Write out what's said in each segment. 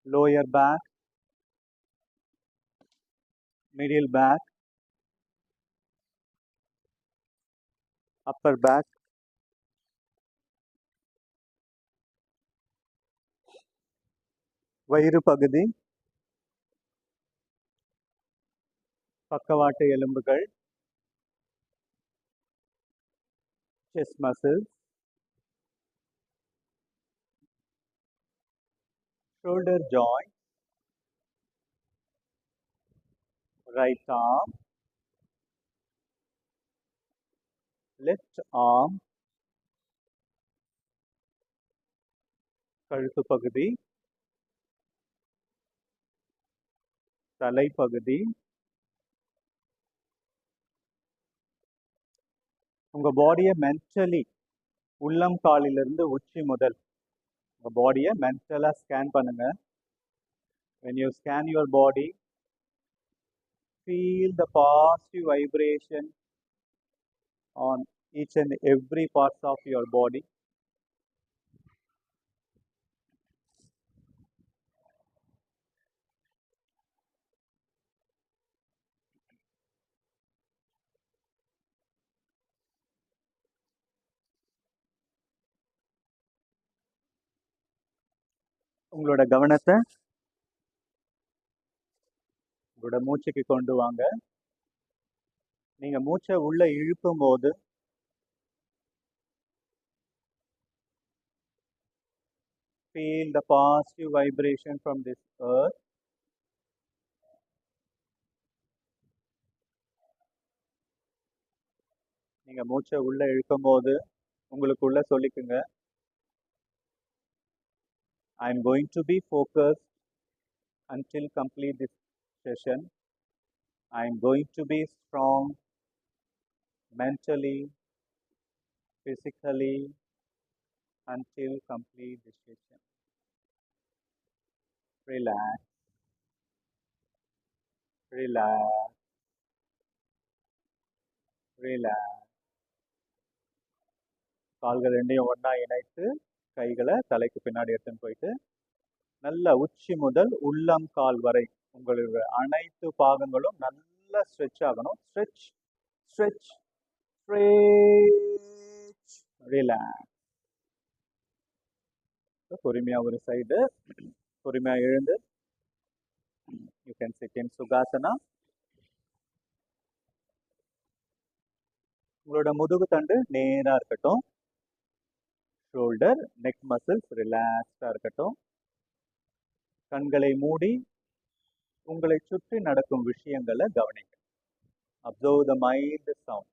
lower back, middle back, upper back, வயிறு பகுதி, பக்கவாட்டு எலும்புகள், chest muscles, shoulder joint, right arm, left arm, கழுத்து பகுதி, தலைப்பகுதி. உங்க பாடியை மென்டலி உள்ளம் காலிலிருந்து உச்சி முதல் உங்க பாடியை மென்டலா ஸ்கேன் பண்ணுங்க. when you scan your body, feel the positive vibration on each and every parts of your body. உங்களோட கவனத்தை உங்களோட மூச்சுக்கு கொண்டு வாங்க. நீங்க மூச்சை உள்ள இழுக்கும் போது feel the positive vibration from this earth. நீங்க மூச்சை உள்ள இழுக்கும் போது உங்களுக்குள்ள சொல்லிக்குங்க, I am going to be focused until complete this session. I am going to be strong mentally, physically until complete this session. Relax, relax, relax. கால்கள் ரெண்டையும் ஒன்றா இணைத்து கைகளை தலைக்கு பின்னாடி எடுத்துன்னு போயிட்டு நல்ல உச்சி முதல் உள்ளம் கால் வரை உங்களுடைய அனைத்து பாகங்களும் நல்லா ஸ்ட்ரெச் ஆகணும். Stretch stretch stretch, relax. பொறுமையா ஒரு சைடு பொறுமையா எழுந்து you can sit in Sukhasana. உங்களோட முதுகு தண்டு நேரா இருக்கட்டும். ஷோல்டர் நெக் மசில்ஸ் ரிலாக்ஸ்டா இருக்கட்டும். கண்களை மூடி உங்களை சுற்றி நடக்கும் விஷயங்களை கவனிங்க. Observe the mild sound.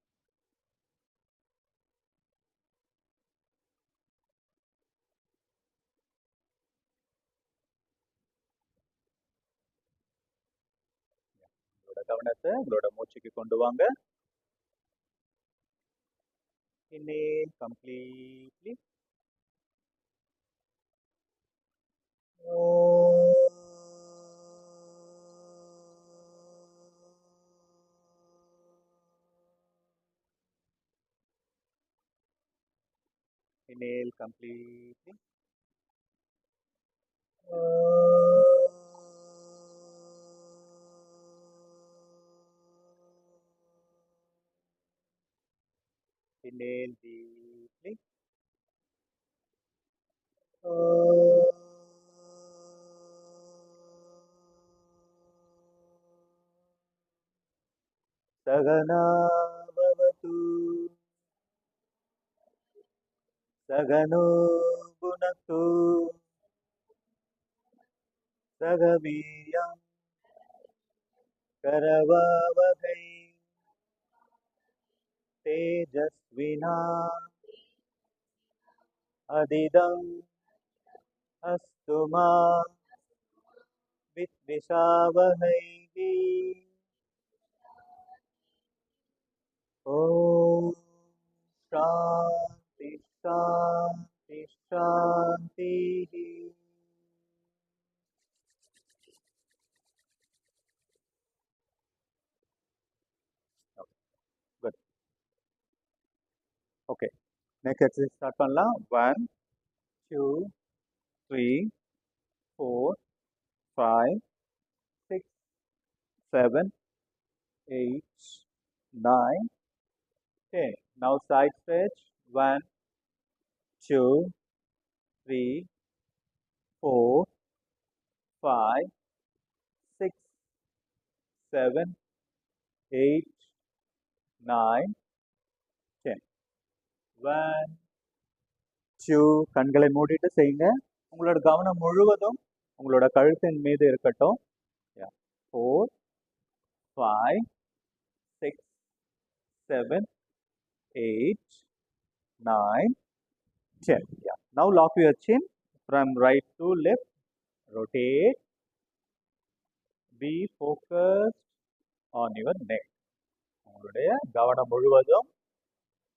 உங்களோட கவனத்தை உங்களோட மூச்சுக்கு கொண்டு வாங்க. Inhale completely. Inhale completely. Inhale deeply. Sagana bhavatu, sagano gunatu, sagaviyam karavavahai, tejasvina adidam astuma vidvishavahai. Om Shanti Shanti Shanti. Good. Okay. Next exercise start பண்ணலாம். 1 2 3 4 5, 6, 7, 8, 9, 10. Now side stretch. 1, 2, 3, 4, 5, 6, 7, 8, 9, 10. 1, 2, கண்களை மூடிட்டு செய்யுங்க. உங்களோட கவனம் முழுவதும் உங்களோட கழுத்தின் மீது இருக்கட்டும். 4, 5, 6, 7, 8, 9, 10. Yeah. Now lock your chin from right to left. Rotate. Be focused on your neck. உங்களுடைய கவனம் முழுவதும்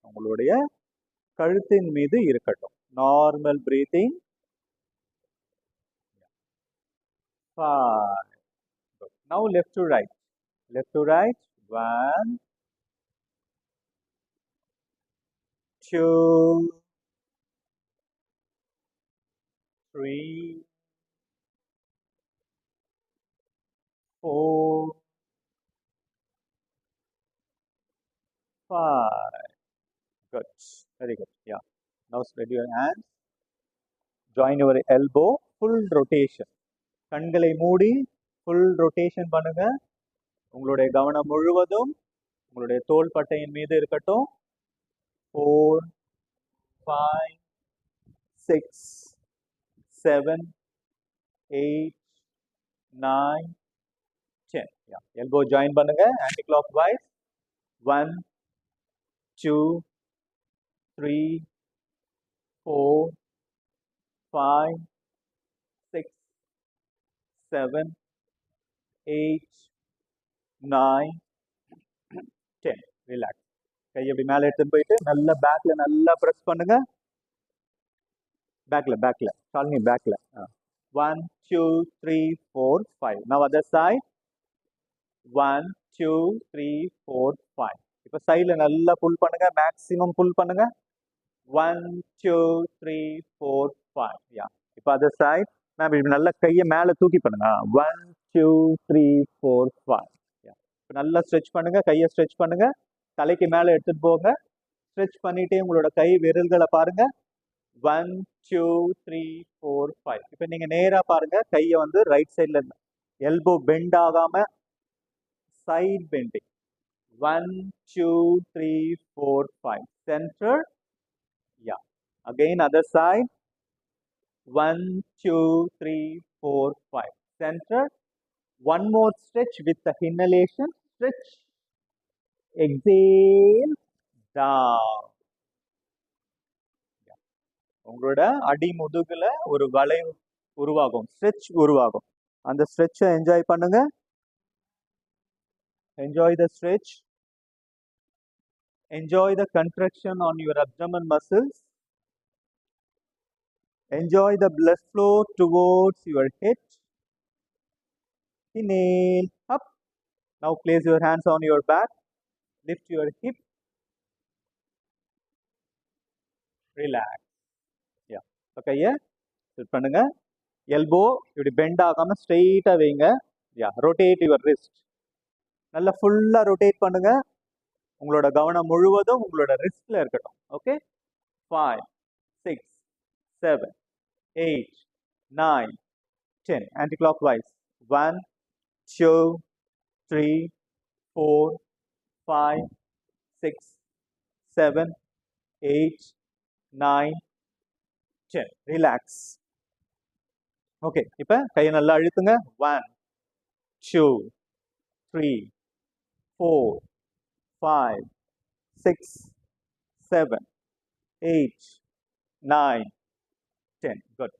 உங்களுடைய கழுத்தின் மீது இருக்கட்டும். Normal breathing. 5. Good. Now left to right. Left to right. 1, 2, 3, 4, 5. Good. Very good. Yeah. Now spread your hands. Join your elbow. Full rotation. கண்களை மூடி full rotation பண்ணுங்க. உங்களுடைய கவனம் முழுவதும் உங்களுடைய தோள்பட்டையின் மீது இருக்கட்டும். 4, 5, 6, 7, 8, 9, 10. Yeah. Elbow join பண்ணுங்க. Anti-clockwise. 1, 2, 3, 4, 5, 6, 7, 8, 9, 10. Relax. கையை அப்படி மேலே எடுத்துன்னு போயிட்டு நல்லா பேக்ல நல்லா ப்ரெஸ் பண்ணுங்க. பேக்ல ஷாலினி பேக்ல. 1, 2, 3, 4, 5. Now other side. 1, 2, 3, 4, 5. இப்போ சைட்ல நல்லா புல் பண்ணுங்க. மேக்ஸிமம் புல் பண்ணுங்க. 1, 2, 3, 4, 5. யா. இப்போ அதர் சைட். மேம் இப்படி நல்லா கையை மேலே தூக்கி பண்ணுங்க. 1, 2, 3, 4, 5. யா. இப்போ நல்லா ஸ்ட்ரெச் பண்ணுங்க. கையை ஸ்ட்ரெச் பண்ணுங்க. தலைக்கு மேலே எடுத்துட்டு போங்க. ஸ்ட்ரெச் பண்ணிட்டே உங்களோட கை விரல்களை பாருங்க. 1, 2, 3, 4, 5. இப்போ நீங்க நேரா பாருங்க. கையை வந்து ரைட் சைட்ல எல்போ பெண்ட் ஆகாம side bending. 1, 2, 3, 4, 5. Center. Yeah. Again other side. 1, 2, 3, 4, 5. Center. One more stretch with the inhalation. Stretch. Exhale. Down. Yeah. உங்களோட அடி முதுகுல ஒரு வளைவு உருவாகும். ஸ்ட்ரெச் உருவாகும். அந்த ஸ்ட்ரெச்சை என்ஜாய் பண்ணுங்க. Enjoy the stretch. Enjoy the contraction on your abdomen muscles. Enjoy the blood flow towards your head. Inhale, up. Now place your hands on your back. Lift your hip. Relax. Yeah. Okay, yeah. Sit பண்ணுங்க. Elbow இப்படி bend ஆகாம straight வைங்க. Yeah. Rotate your wrist. நல்லா ஃபுல்லா rotate பண்ணுங்க. உங்களோட கவனம் முழுவதும் உங்களோட ரிஸ்ட்ல இருக்கட்டும். ஓகே. 5, 6, 7, 8, 9, 10. Anti-clockwise. 1, 2, 3, 4, 5, 6, 7, 8, 9, 10. Relax. ஓகே. இப்போ கையை நல்லா அழுத்துங்க. 1, 2, 3, 4, 5, 6, 7, 8, 9, 10. Good.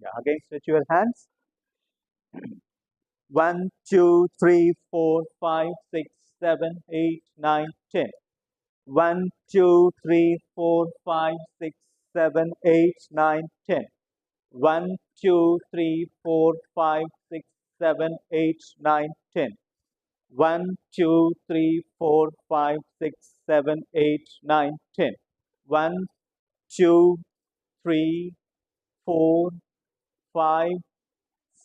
Yeah. Again, stretch your hands. 1, 2, 3, 4, 5, 6, 7, 8, 9, 10. 1, 2, 3, 4, 5, 6, 7, 8, 9, 10. 1, 2, 3, 4, 5, 6, 7, 8, 9, 10. 1, 2, 3, 4, 5, 6, 7, 8, 9, 10. 1, 2, 3, 4, 5,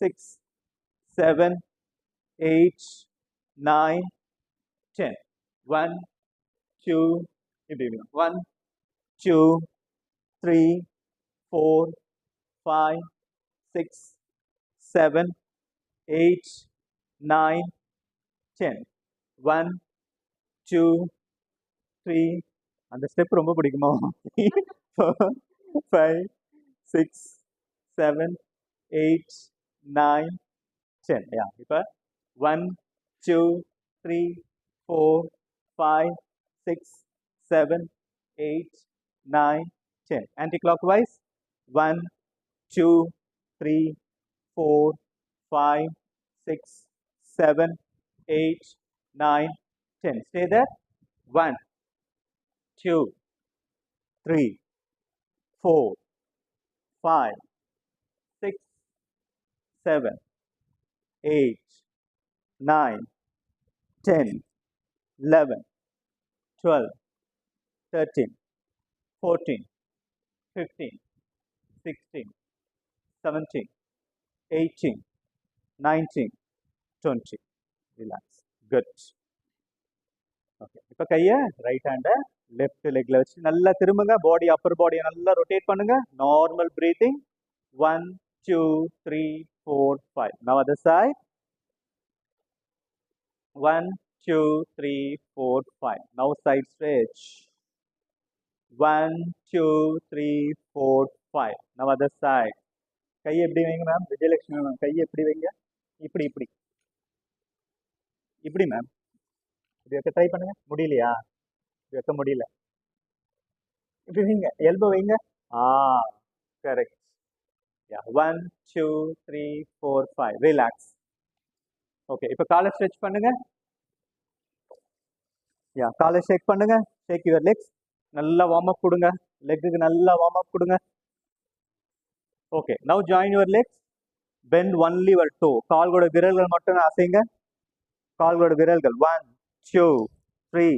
6, 7, 8, 9, 10. 1, 2, 1, 2, 3, 4, 5, 6, 7, 8, 9, 10. 1, 2, 3. அந்த ஸ்டெப் ரொம்ப பிடிக்குமா? 4, 5, 6, 7, 8, 9, 10. Yeah. இப்போ 1, 2, 3, 4, 5, 6, 7, 8, 9, 10. Anti-clockwise. 1, 2, 3, 4, 5, 6, 7, 8, 9, 10. Stay there. 1, 2, 3, 4, 5, 6, 7, 8, 9, 10, 11, 12, 13, 14, 15, 16, 17, 18, 19, 20. Relax. Good. Okay. இப்போ கையை ரைட் ஹேண்டை லெஃப்ட் லெக்ல வச்சு நல்லா திரும்புங்க. பாடி அப்பர் பாடியை நல்லா ரொட்டேட் பண்ணுங்க. Normal breathing. 1, 2, 3, 4, 5. Now other side. 1, 2, 3, 4, 5. Now side stretch. 1, 2, 3, 4, 5. Now other side. கையை எப்படி வைங்க மேம்? விஜயலட்சுமி மேம் கையை எப்படி வைங்க? இப்படி இப்படி இப்படி மேம். இப்படி வைக்க ட்ரை பண்ணுங்க. முடியலையா? வைக்க முடியல. இப்படி வைங்க. எல்போ வைங்க. கரெக்ட். யா. 1, 2, 3, 4, 5. ரிலாக்ஸ். ஓகே. இப்போ காலை ஸ்ட்ரெச் பண்ணுங்க. யா. காலை ஷேக் பண்ணுங்க. Shake your legs. நல்லா வார்ம் அப் கொடுங்க. லெக்குக்கு நல்லா வார்ம் அப் கொடுங்க. Okay. Now join your legs. Bend only your toe. கால்களோட விரல்கள் மட்டும் அசைங்க. கால்களோட விரல்கள். 1, 2, 3,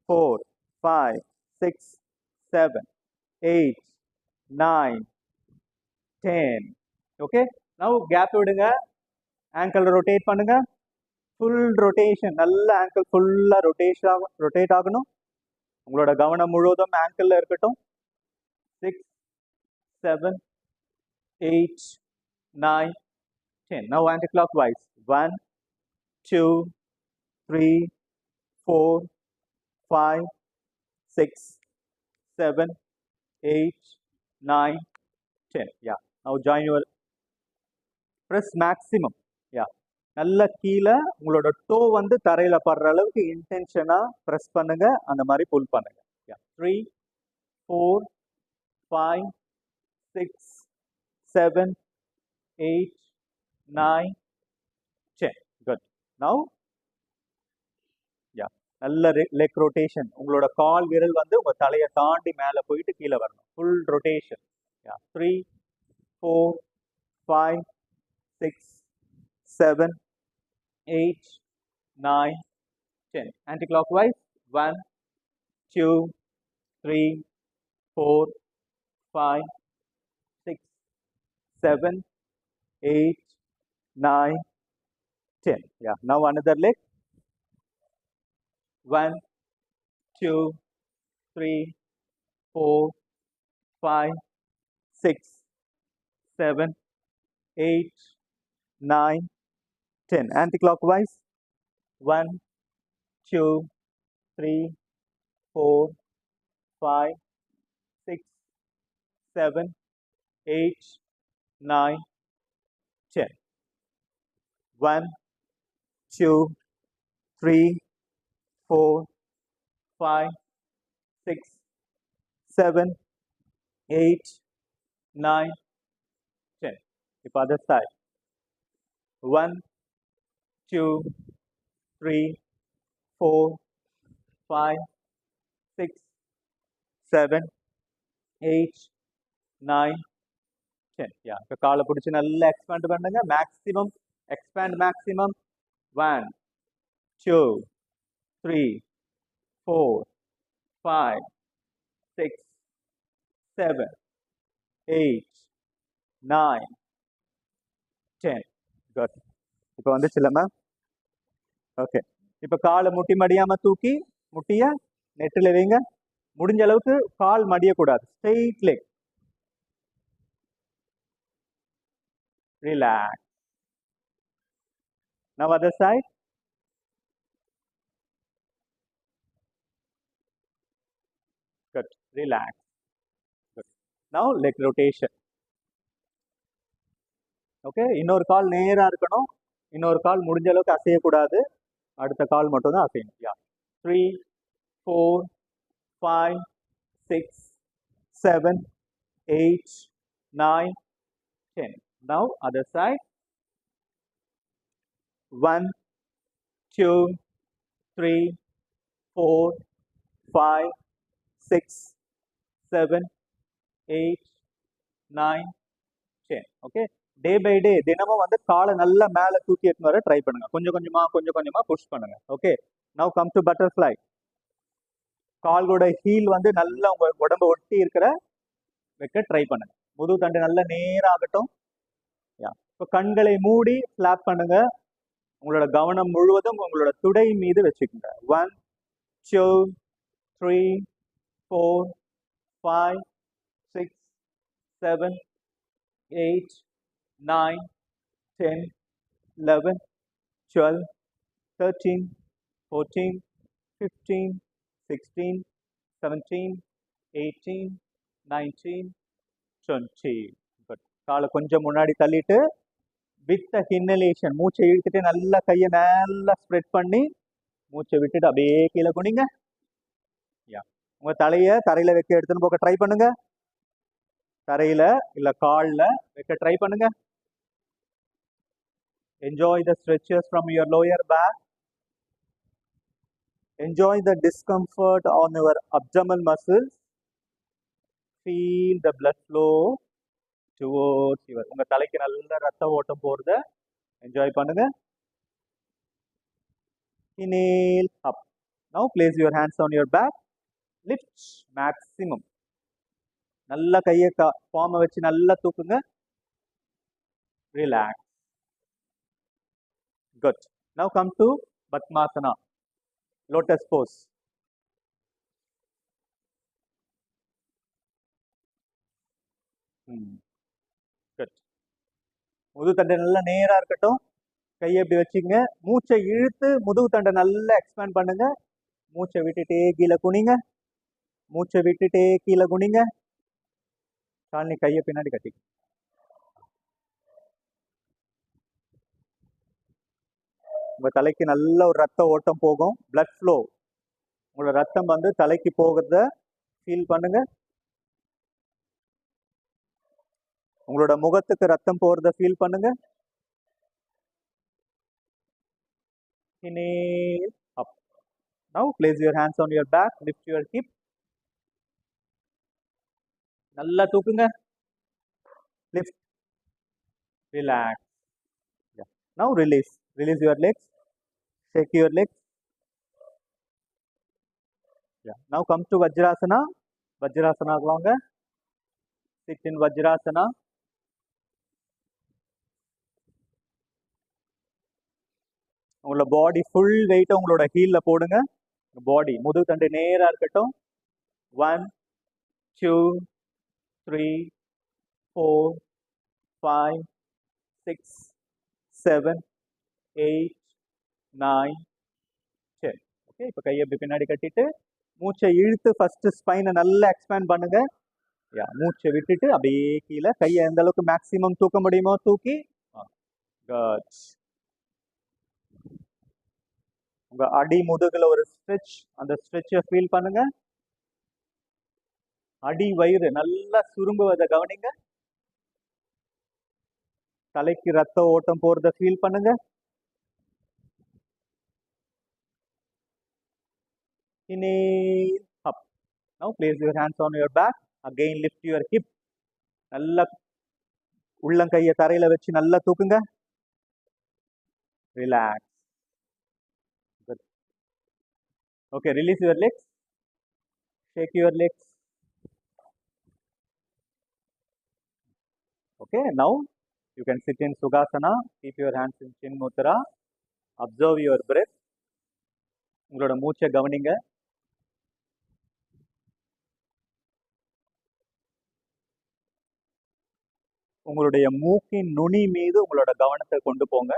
4, 5, 6, 7, 8, 9, 10. ஓகே. நவ் கேப் விடுங்க. ஆங்கிள் ரொட்டேட் பண்ணுங்க. Full rotation. நல்ல ஆங்கிள் ஃபுல்லா ரொட்டேட் ஆகணும். உங்களோட கவனம் முழுவதும் ஆங்கிள் இருக்கட்டும். 6, 7, 8, 9, 10. Now anti-clockwise. 1, 2, 3, 4, 5, 6, 7, 8, 9, 10. Yeah. Now join your press maximum. Yeah. நல்ல கீழே உங்களோட டோ வந்து தரையில படுற அளவுக்கு இன்டென்ஷனா ப்ரெஸ் பண்ணுங்க. அந்த மாதிரி புல் பண்ணுங்க. 3, 4, 5, 6, 7, 8, 9, 10. Good. Now, yeah. நல்ல லெக் ரொட்டேஷன். உங்களோட கால் விரல் வந்து உங்க தலையை தாண்டி மேலே போயிட்டு கீழே வரணும். Full rotation. 3, 4, 5, 6, 7, 8, 9, 10. Anti-clockwise. 1, 2, 3, 4, 5, 6, 7, 8, 9, 10. Yeah. Now another leg. 1, 2, 3, 4, 5, 6, 7, 8, 9, 10. Anti-clockwise. 1, 2, 3, 4, 5, 6, 7, 8, 9, 10. 1, 2, 3, 4, 5, 6, 7, 8, 9, 10. If other side. 1, 2, 3, 4, 5, 6, 7, 8, 9, 10. Yeah. இப்போ காலை பிடிச்சி நல்லா எக்ஸ்பேண்ட் பண்ணுங்க. Maximum expand maximum. 1, 2, 3, 4, 5, 6, 7, 8, 9, 10. Good. இப்போ வந்துச்சுல்ல மேம்? ஓகே. இப்போ காலை முட்டி மடியாம தூக்கி முட்டிய நெட்டில் வைங்க. முடிஞ்ச அளவுக்கு கால் மடியக்கூடாது. Straight leg. Relax. Now other side. Good. Relax. Good. Now leg rotation. Okay. இன்னொரு கால் நேரா இருக்கணும். இன்னொரு கால் முடிஞ்ச அளவுக்கு அசையக்கூடாது. அடுத்த கால் மட்டும் தான் அசையணும். யா. 3, 4, 5, 6, 7, 8, 9, 10. Now other side. 1, 2, 3, 4, 5, 6, 7, 8, 9, 10. Okay. Day by day தினமும் வந்து காலை நல்லா மேலே தூக்கி எடுத்து வர ட்ரை பண்ணுங்க. கொஞ்சம் கொஞ்சமா புஷ் பண்ணுங்க. Okay. Now come to butterfly. கால்களோட ஹீல் வந்து நல்லா உங்க உடம்பு ஒட்டி இருக்கிற வைக்க ட்ரை பண்ணுங்க. முதுகு தண்டு நல்லா நேராகட்டும். இப்போ கண்களை மூடி ஃபிளாப் பண்ணுங்க. உங்களோட கவனம் முழுவதும் உங்களோட துடை மீது வச்சுக்கோங்க. 1, 2, 3, 4, 5, 6, 7, 8, 9, 10, 11, 12, 13, 14, 15, 16, 17, 18, 19, 20. காலை கொஞ்சம் முன்னாடி தள்ளிட்டு வித் இன்ஹலேஷன் மூச்சை இழுத்துட்டு நல்லா கையை நல்லா ஸ்ப்ரெட் பண்ணி மூச்சை விட்டுட்டு அப்படியே கீழே குனிங்க. உங்க தலையை தரையில வைக்க எடுத்துன்னு போக ட்ரை பண்ணுங்க. தரையில இல்ல கால்ல வைக்க ட்ரை பண்ணுங்க. Enjoy the stretches from your lower back. Enjoy the discomfort on your abdominal muscles. Feel the blood flow towards your. உங்க தலைக்கு நல்ல ரத்த ஓட்டம் போறத என்ஜாய் பண்ணுங்க. Inhale up. Now place your hands on your back. Lift maximum. நல்லா கையை ஃபார்மை வச்சு நல்லா தூக்குங்க. Relax. Good. Now come to Padmasana. Lotus pose. Good. முதுகு தண்டை நல்லா நேரா இருக்கட்டும். கையை எப்படி வச்சுங்க. மூச்சை இழுத்து முதுகு தண்டை நல்லா எக்ஸ்பேண்ட் பண்ணுங்க. மூச்சை விட்டுட்டே கீழே குனிங்க. மூச்சை விட்டுட்டே கீழே குனிங்க. காலனி கையை பின்னாடி கட்டி. உங்க தலைக்கு நல்ல ஒரு ரத்த ஓட்டம் போகும். Blood flow. உங்களோட ரத்தம் வந்து தலைக்கு போகிறத ஃபீல் பண்ணுங்க. உங்களோட முகத்துக்கு ரத்தம் போறத ஃபீல் பண்ணுங்க. Inhale up. Now place your hands on your back. Lift your hip. நல்லா தூக்குங்க. Lift. Relax. Yeah. Now release. Release your legs. Shake your legs. Yeah. Now come to Vajrasana. Vajrasana வாங்க. Sit in Vajrasana. உங்களோட body full வெயிட்டை உங்களோட ஹீல்ல போடுங்க. பாடி முதுகு தண்டு நேரா இருக்கட்டும். 1, 2, 3, 4, 5, 6, 7, 8, 9, 10. ஓகே. இப்போ கையை எப்படி பின்னாடி கட்டிட்டு மூச்சை இழுத்து ஃபர்ஸ்ட் ஸ்பைனை நல்லா எக்ஸ்பேண்ட் பண்ணுங்க. மூச்சை விட்டுட்டு அப்படியே கீழே கையை எந்த அளவுக்கு மேக்சிமம் தூக்க முடியுமோ தூக்கி உங்க அடி முதுகுல ஒரு ஸ்ட்ரெச். அந்த ஸ்ட்ரெச்சை ஃபீல் பண்ணுங்க. அடி வயிறு நல்லா சுருங்குவதை கவனிங்க. தலைக்கு ரத்த ஓட்டம் போறத ஃபீல் பண்ணுங்க. Inhale up. Now place your hands on your back. Again lift your hip. நல்லா உள்ளங்கையை தரையில வச்சு நல்லா தூக்குங்க. Relax. Good. Okay, release your legs. Shake your legs. Okay, now You can sit in Sukhasana, keep your hands in Chin Mudra, observe your breath. உங்களோட மூச்சை கவனிங்க. உங்களுடைய மூக்கின் நுனி மீது உங்களோட கவனத்தை கொண்டு போங்க.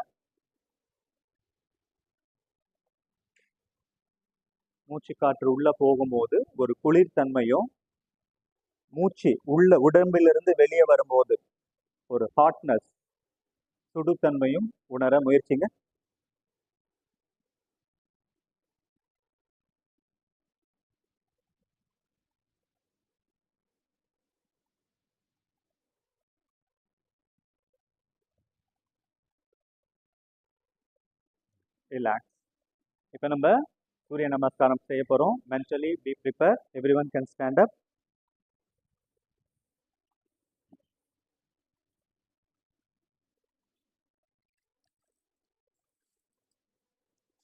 மூச்சு காற்று உள்ள போகும்போது ஒரு குளிர்தன்மையும், மூச்சு உள்ள உடம்பிலிருந்து வெளியே வரும்போது ஒரு ஹாட்னஸ், சுடுத்தன்மையும் உணர முயற்சிங்க. ரிலாக்ஸ். இப்போ நம்ம சூரிய நமஸ்காரம் செய்ய போறோம். Mentally B prepare. Everyone can stand up.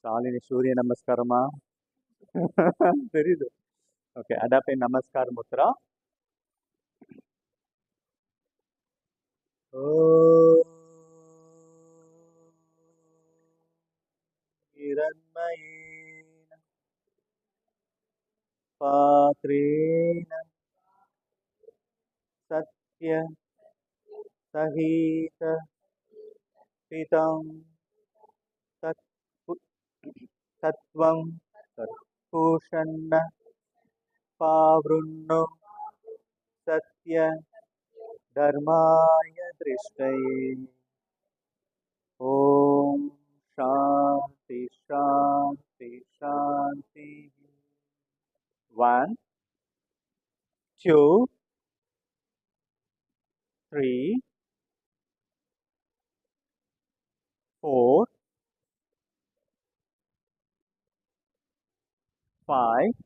Shalini சூரிய நமஸ்காரமா? தெரியுது. ஓகே, அடாப்ட் இன் நமஸ்கார் முத்ரா. இரண்மயேன பாத்ரேன சத்ய சஹீத பிதம் சத்வம் பூஷண்ண பாவ்ருண்ணு சத்ய தர்மாய திருஷ்டயே. ஓம் சாந்தி சாந்தி சாந்தி. 1 2 3 4 5.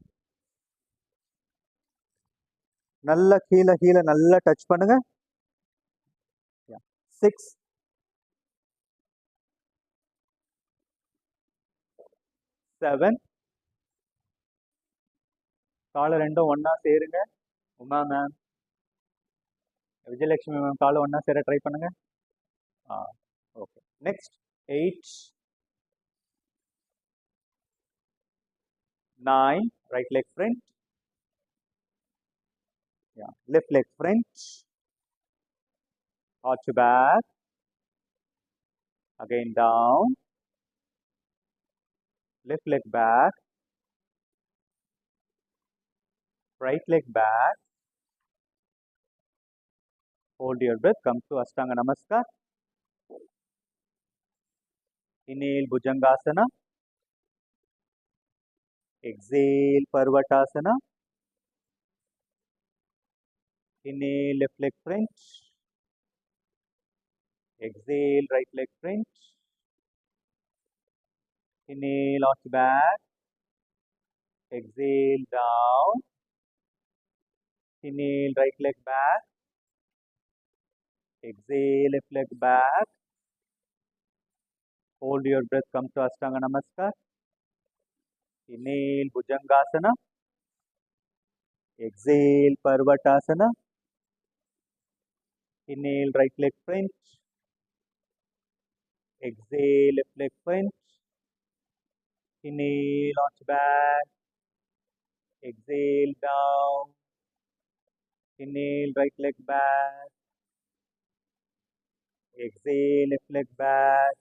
நல்ல கீழே கீழே நல்லா டச் பண்ணுங்க. 6 7. காலை ரெண்டும் ஒன்னா சேருங்க. உமா மேம், விஜயலட்சுமி மேம் காலை ஒன்னா சேர ட்ரை பண்ணுங்க. Okay. Next 8 9. Right leg front. Left leg front. Arch back. Again down. Left leg back. Right leg back. Hold your breath. Come to Ashtanga Namaskar. Inhale Bhujangasana. Exhale Parvatasana. Inhale left leg front. Exhale right leg front. Inhale arch back. Exhale down. Inhale right leg back. Exhale left leg back. Hold your breath. Come to Ashtanga Namaskar. Inhale Bhujangasana. Exhale Parvatasana. Inhale right leg front. Exhale left leg front. Inhale arch back. Exhale down. Inhale right leg back. Exhale left leg back.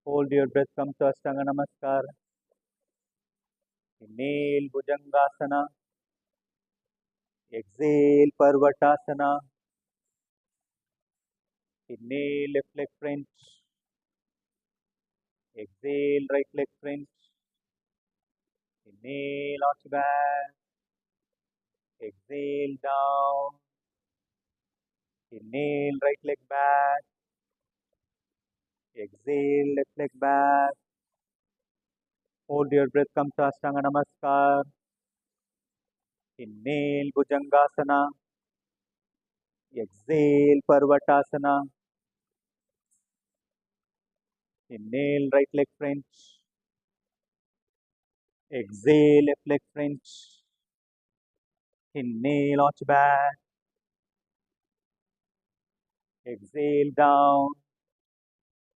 Hold your breath. Come to Ashtanga Namaskar. Inhale Bhujangasana. Exhale Parvatasana. Inhale left leg front. Exhale right leg front. Inhale arch back. Exhale down. Inhale right leg back. Exhale left leg back. Hold your breath. Come to Ashtanga Namaskar. Inhale Bhujangasana. Exhale Parvatasana. Inhale right leg front. Exhale left leg front. Inhale arch back. Exhale down.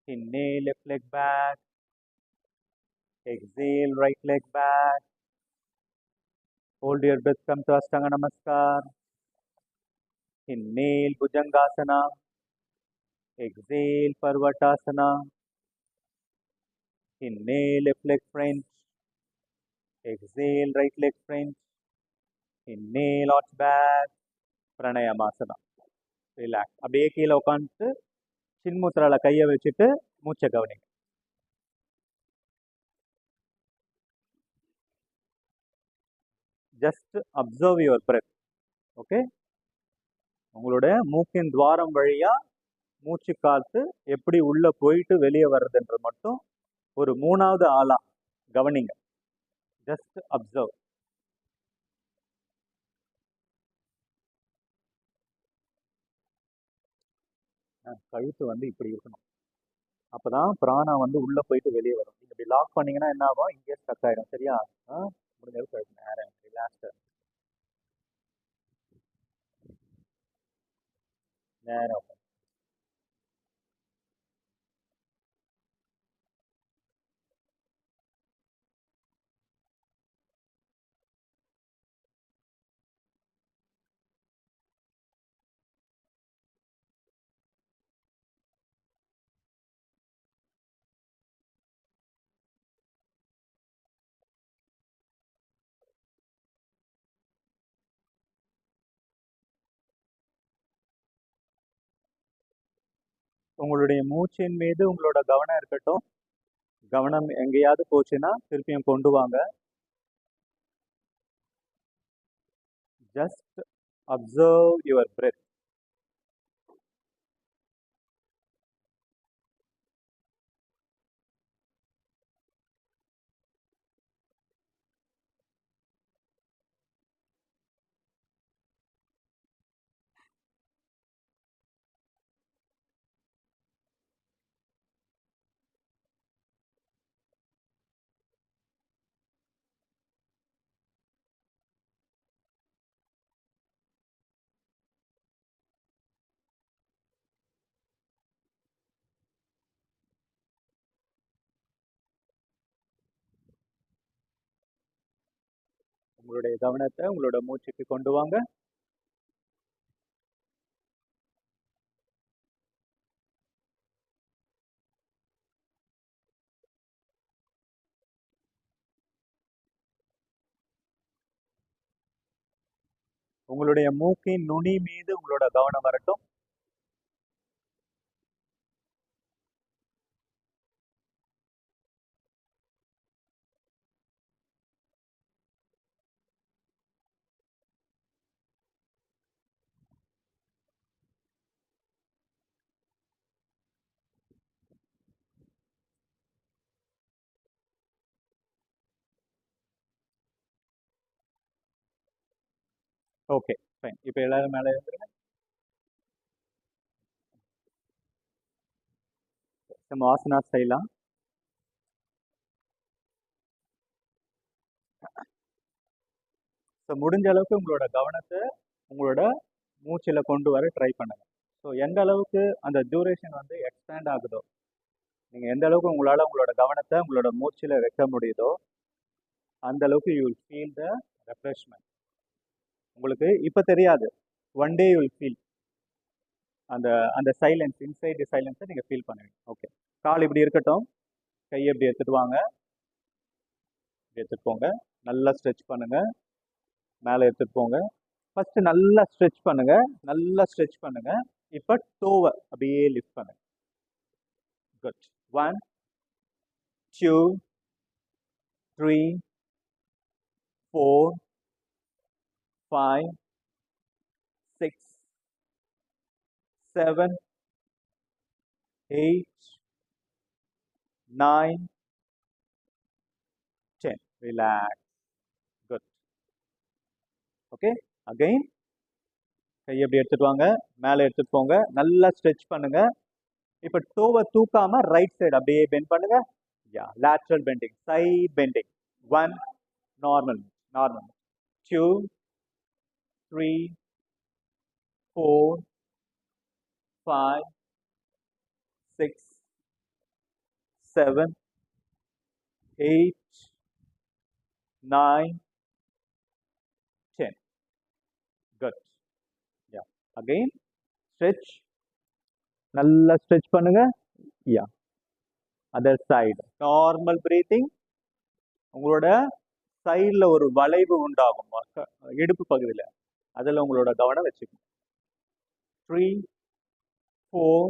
Inhale, left leg back. Exhale, right leg back. Hold your breath, come to Ashtanga Namaskar. Inhale, Bhujangasana. Exhale, Parvatasana. Inhale, left leg French. Exhale, right leg French. Inhale, arch back. Pranayamasana. Relax. அப்படியே கீழே உட்காந்துட்டு சின்முத்திரால கையை வச்சுட்டு மூச்சை கவனிங்க. Just observe your breadth. Okay, உங்களுடைய மூக்கின் துவாரம் வழியா மூச்சு காத்து எப்படி உள்ள போயிட்டு வெளியே வர்றதுன்ற மட்டும் ஒரு மூணாவது ஆளா கவனிங்க. Just observe. கழுத்து வந்து இப்படி இருக்கணும், அப்பதான் பிராணா வந்து உள்ள போயிட்டு வெளியே வரும். நீங்க இப்படி லாக் பண்ணீங்கன்னா என்ன ஆகும், இங்கே ஸ்டக் ஆயிடும். சரியா? முடிஞ்ச அளவுக்கு நேரம் ரிலாக்ஸ், நேரம். உங்களுடைய மூச்சின் மீது உங்களோட கவனம் இருக்கட்டும். கவனம் எங்கேயாவது போச்சுன்னா திருப்பியும் கொண்டு வாங்க. Just observe your breadth. உங்களுடைய கவனத்தை உங்களோட மூச்சுக்கு கொண்டு வாங்க. உங்களுடைய மூக்கின் நுனி மீது உங்களோட கவனம் வரட்டும். Okay, fine. இப்போ எல்லாரும் மேலே இருந்துருங்க. நம்ம ஆசனா செய்யலாம். ஸோ முடிஞ்ச அளவுக்கு உங்களோட கவனத்தை உங்களோட மூச்சில் கொண்டு வர ட்ரை பண்ணுங்க. ஸோ எந்த அளவுக்கு அந்த டியூரேஷன் வந்து எக்ஸ்பேண்ட் ஆகுதோ, நீங்கள் எந்த அளவுக்கு உங்களால் உங்களோட கவனத்தை உங்களோட மூச்சில் வைக்க முடியுதோ அந்த அளவுக்கு you will feel the refreshment. உங்களுக்கு இப்போ தெரியாது, one day you will feel அந்த அந்த சைலன்ஸ், இன்சைட் சைலன்ஸை நீங்கள் ஃபீல் பண்ணுவீங்க. ஓகே, கால் இப்படி இருக்கட்டும், கையை இப்படி எடுத்துட்டு வாங்க, இப்படி எடுத்துட்டு போங்க. நல்லா ஸ்ட்ரெச் பண்ணுங்க, மேலே எடுத்துட்டு போங்க. ஃபர்ஸ்ட் நல்லா ஸ்ட்ரெச் பண்ணுங்க, நல்லா ஸ்ட்ரெச் பண்ணுங்க. இப்போ டோவை அப்படியே லிஃப்ட் பண்ணுங்க. Good. 1 2 3 4 5 6 7 8 9 10. Relax. Good. Okay, again கையை எப்படி எடுத்துட்டு வாங்க, மேலே எடுத்துட்டு போங்க. நல்லா ஸ்ட்ரெச் பண்ணுங்க. இப்போ டோவை தூக்காம ரைட் சைடு அப்படியே பெண்ட் பண்ணுங்க. யா, lateral bending, side bending. 1 normal, normal. 2 3 4 5, 6, 7, 8, 9, 10. Good. Yeah. Again, stretch. நல்லா stretch பண்ணுங்க. Yeah. Other side. Normal breathing. உங்களோட சைடில் ஒரு வளைவு உண்டாகும் இடுப்பு பகுதியில், அதில் உங்களோட கவனம் வச்சுக்கணும். 3, 4,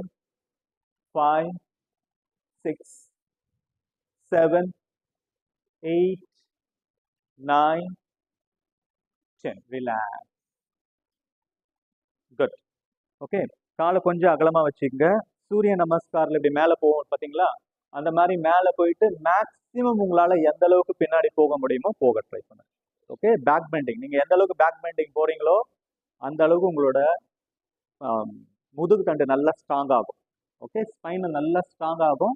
5, 6, 7, 8, 9, 10. Relax. Good. ஓகே, காலை கொஞ்சம் அகலமாக வச்சுக்கங்க. சூரிய நமஸ்காரில் இப்படி மேலே போகும் பார்த்தீங்களா, அந்த மாதிரி மேலே போயிட்டு மேக்ஸிமம் உங்களால் எந்த அளவுக்கு பின்னாடி போக முடியுமோ போக ட்ரை பண்ணுங்க. ஓகே, பேக் பெண்டிங், நீங்கள் எந்த அளவுக்கு பேக் பெண்டிங் போகிறீங்களோ அந்த அளவுக்கு உங்களோட முதுகு தண்டு நல்லா ஸ்ட்ராங் ஆகும். ஓகே, ஸ்பைன் நல்லா ஸ்ட்ராங் ஆகும்,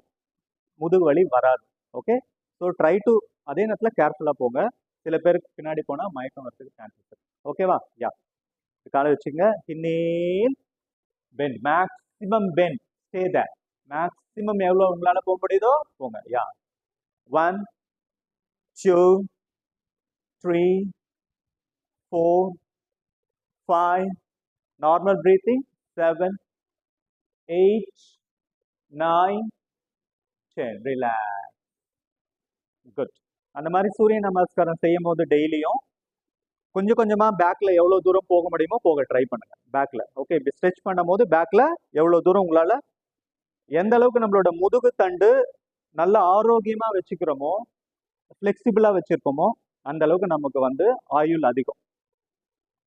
முதுகு வலி வராது. ஓகே, ஸோ ட்ரை டு, அதே நேரத்தில் கேர்ஃபுல்லாக போங்க. சில பேருக்கு பின்னாடி போனால் மயக்கம் வரதுக்கு சான்சஸ் இருக்கு. ஓகேவா? யா, காலை வச்சுங்க. Inhale bend, maximum bend, stay there. Maximum எவ்வளோ உங்களால் போக முடியுதோ போங்க. Yeah, 1, 2, 3, 4, 5, normal breathing, 7, 8, 9, 10. Relax. Good. அந்த மாதிரி சூரிய நமஸ்காரம் செய்யும் போது டெய்லியும் கொஞ்சம் கொஞ்சமா பேக்ல எவ்வளவு தூரம் போக முடியுமோ போக ட்ரை பண்ணுங்க. பேக்ல ஓகே, இப்படி ஸ்ட்ரெச் பண்ணும் போது பேக்ல எவ்வளவு தூரம் உங்களால, எந்த அளவுக்கு நம்மளோட முதுகு தண்டு நல்ல ஆரோக்கியமா வச்சுக்கிறோமோ, ஃபிளெக்சிபிளா வச்சிருக்கோமோ, அந்த அளவுக்கு நமக்கு வந்து ஆயுள் அதிகம்,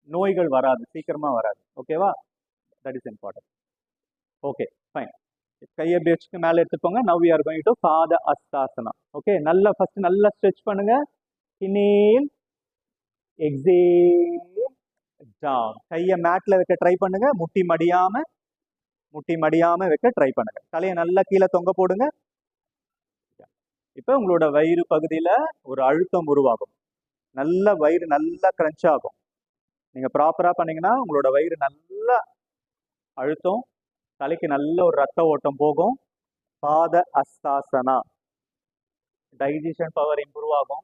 நோய்கள் வராது, சீக்கிரமா வராது. ஓகேவா? That is important. Okay, fine. கையை எப்படி வச்சுட்டு மேலே எடுத்துக்கோங்க. Now we are going to Pada Hastasana. Okay, நல்லா ஃபர்ஸ்ட் நல்லா ஸ்ட்ரெச் பண்ணுங்க. Inhale, exhale, down. கையை மேட்ல வைக்க ட்ரை பண்ணுங்க. முட்டி மடியாம வைக்க ட்ரை பண்ணுங்க. தலையை நல்லா கீழே தொங்க போடுங்க. இப்போ உங்களோட வயிறு பகுதியில ஒரு அழுத்தம் உருவாகும். நல்ல வயிறு நல்லா கிரன்ச் ஆகும். நீங்க ப்ராப்பரா பண்ணீங்கன்னா உங்களோட வயிறு நல்லா அழுத்தம், தலைக்கு நல்ல ஒரு ரத்த ஓட்டம் போகும். பாத அஸ்தாசனா. டைஜஷன் பவர் இம்ப்ரூவ் ஆகும்,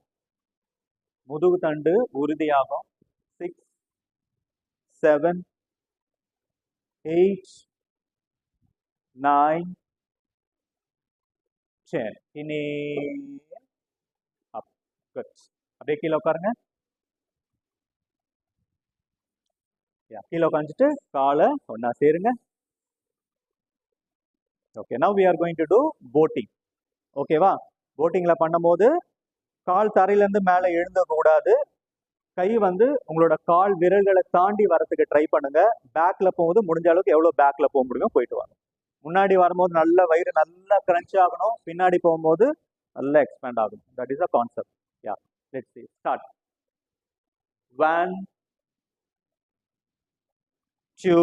முதுகு தண்டு உறுதியாகும். 6, 7, 8, 9, 10. Inhale, up. Good. அப்படியே கீழே உட்காருங்க. கீழே உட்காந்துட்டு காலை ஒன்னா சேருங்க. Okay, now we are going to do boating. ஓகேவா? போட்டிங்ல பண்ணும்போது கால் தரையிலேருந்து மேலே எழுந்த கூடாது. கை வந்து உங்களோட கால் விரல்களை தாண்டி வரதுக்கு ட்ரை பண்ணுங்க. பேக்ல போகும்போது முடிஞ்ச அளவுக்கு எவ்வளோ பேக்ல போக முடியுமோ போயிட்டு வாங்க. முன்னாடி வரும்போது நல்ல வயிறு நல்லா கிரன்ச் ஆகணும், பின்னாடி போகும்போது நல்லா எக்ஸ்பேண்ட் ஆகணும். That is a concept. Yeah, let's see. Start. 1, 2,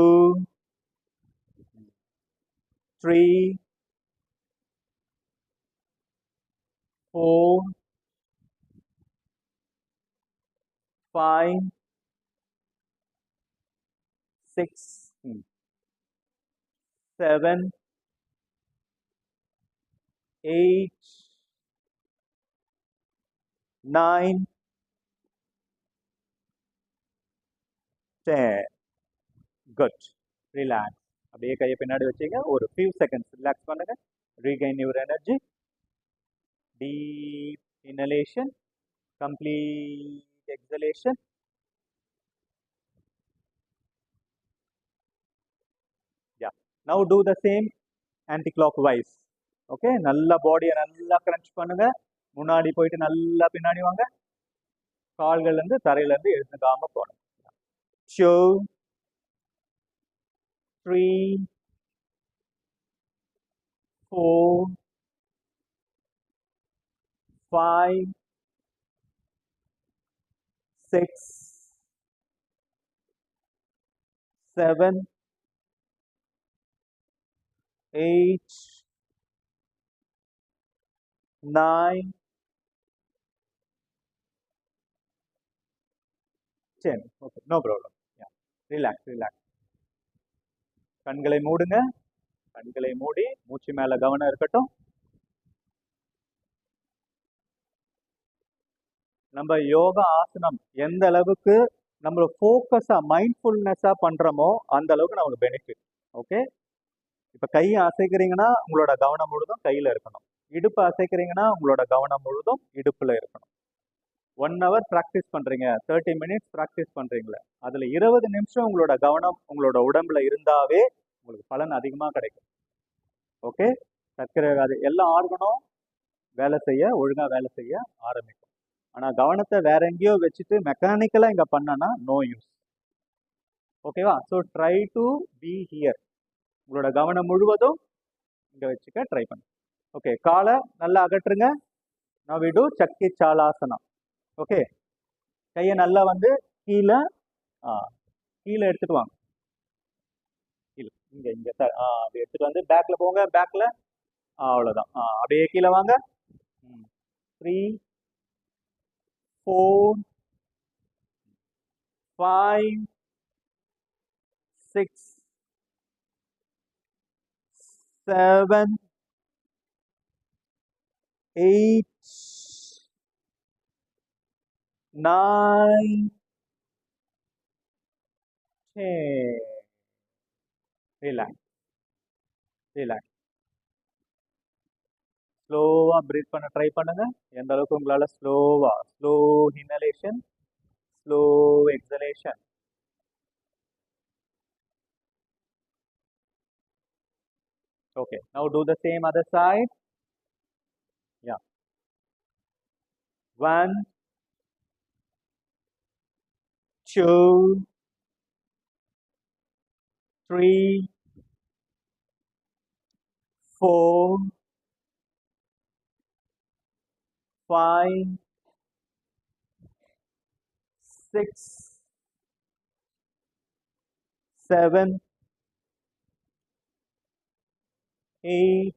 3, 4, 5, 6, 7, 8, 9, 10. Good. Relax. அப்படியே கையை பின்னாடி வச்சுங்க. ஒரு few seconds ரிலாக்ஸ் பண்ணுங்க. Regain your energy. Deep inhalation, complete exhalation. Yeah. Now do the same anti-clockwise. Okay. நல்ல பாடியை நல்லா கிரன்ச் பண்ணுங்க. முன்னாடி போயிட்டு நல்லா பின்னாடி வாங்க. கால்கள் இருந்து தரையில இருந்து எழுந்துக்காம போகணும். 2, 3, 4, 5, 6, 7, 8, 9, 10. Okay, no problem. Yeah, relax, relax. கண்களை மூடுங்க. கண்களை மூடி மூச்சு மேல கவனம் இருக்கட்டும். நம்ம யோகா ஆசனம் எந்த அளவுக்கு நம்ம ஃபோக்கஸா மைண்ட்ஃபுல்னஸா பண்றோமோ அந்த அளவுக்கு நமக்கு பெனிஃபிட். ஓகே, இப்ப கையை அசைக்கிறீங்கன்னா உங்களோட கவனம் முழுதும் கையில இருக்கணும். இடுப்பு அசைக்கிறீங்கன்னா உங்களோட கவனம் முழுதும் இடுப்புல இருக்கணும். 1 hour ப்ராக்டிஸ் பண்றீங்க, 30 minutes ப்ராக்டிஸ் பண்றீங்களே, அதுல 20 நிமிஷம் உங்களோட கவனம் உங்களோட உடம்புல இருந்தாவே உங்களுக்கு பலன் அதிகமா கிடைக்கும். ஓகே, சர்க்கரை வியாதி எல்லா ஆர்கனும் ஒழுங்கா வேலை செய்ய ஆரம்பிக்கும். ஆனா கவனத்தை வேற எங்கேயோ வச்சுட்டு மெக்கானிக்கலா இங்க பண்ணனா நோ யூஸ். ஓகேவா? So try to be here. உங்களோட கவனம் முழுவதும் இங்க வச்சுக்க ட்ரை பண்ணு. ஓகே, காலை நல்லா அகற்றுங்க. Now we do Sakki சாலாசனம். Okay, கையை நல்லா வந்து கீழே கீழே எடுத்துட்டு வாங்க. கீழே இங்க இங்க சார் அப்படி எடுத்துட்டு வந்து பேக்ல போங்க. பேக்ல அவ்வளவுதான். அப்படியே கீழே வாங்க. 3 4 5 6 7 8 9 10. Relax relax. ஸ்லோவா பிரீத் பண்ண ட்ரை பண்ணுங்க. எந்த அளவுக்கு உங்களால slow inhalation, slow exhalation. Okay, now do the same other side. Yeah. 1 2 3 4 5 6 7 8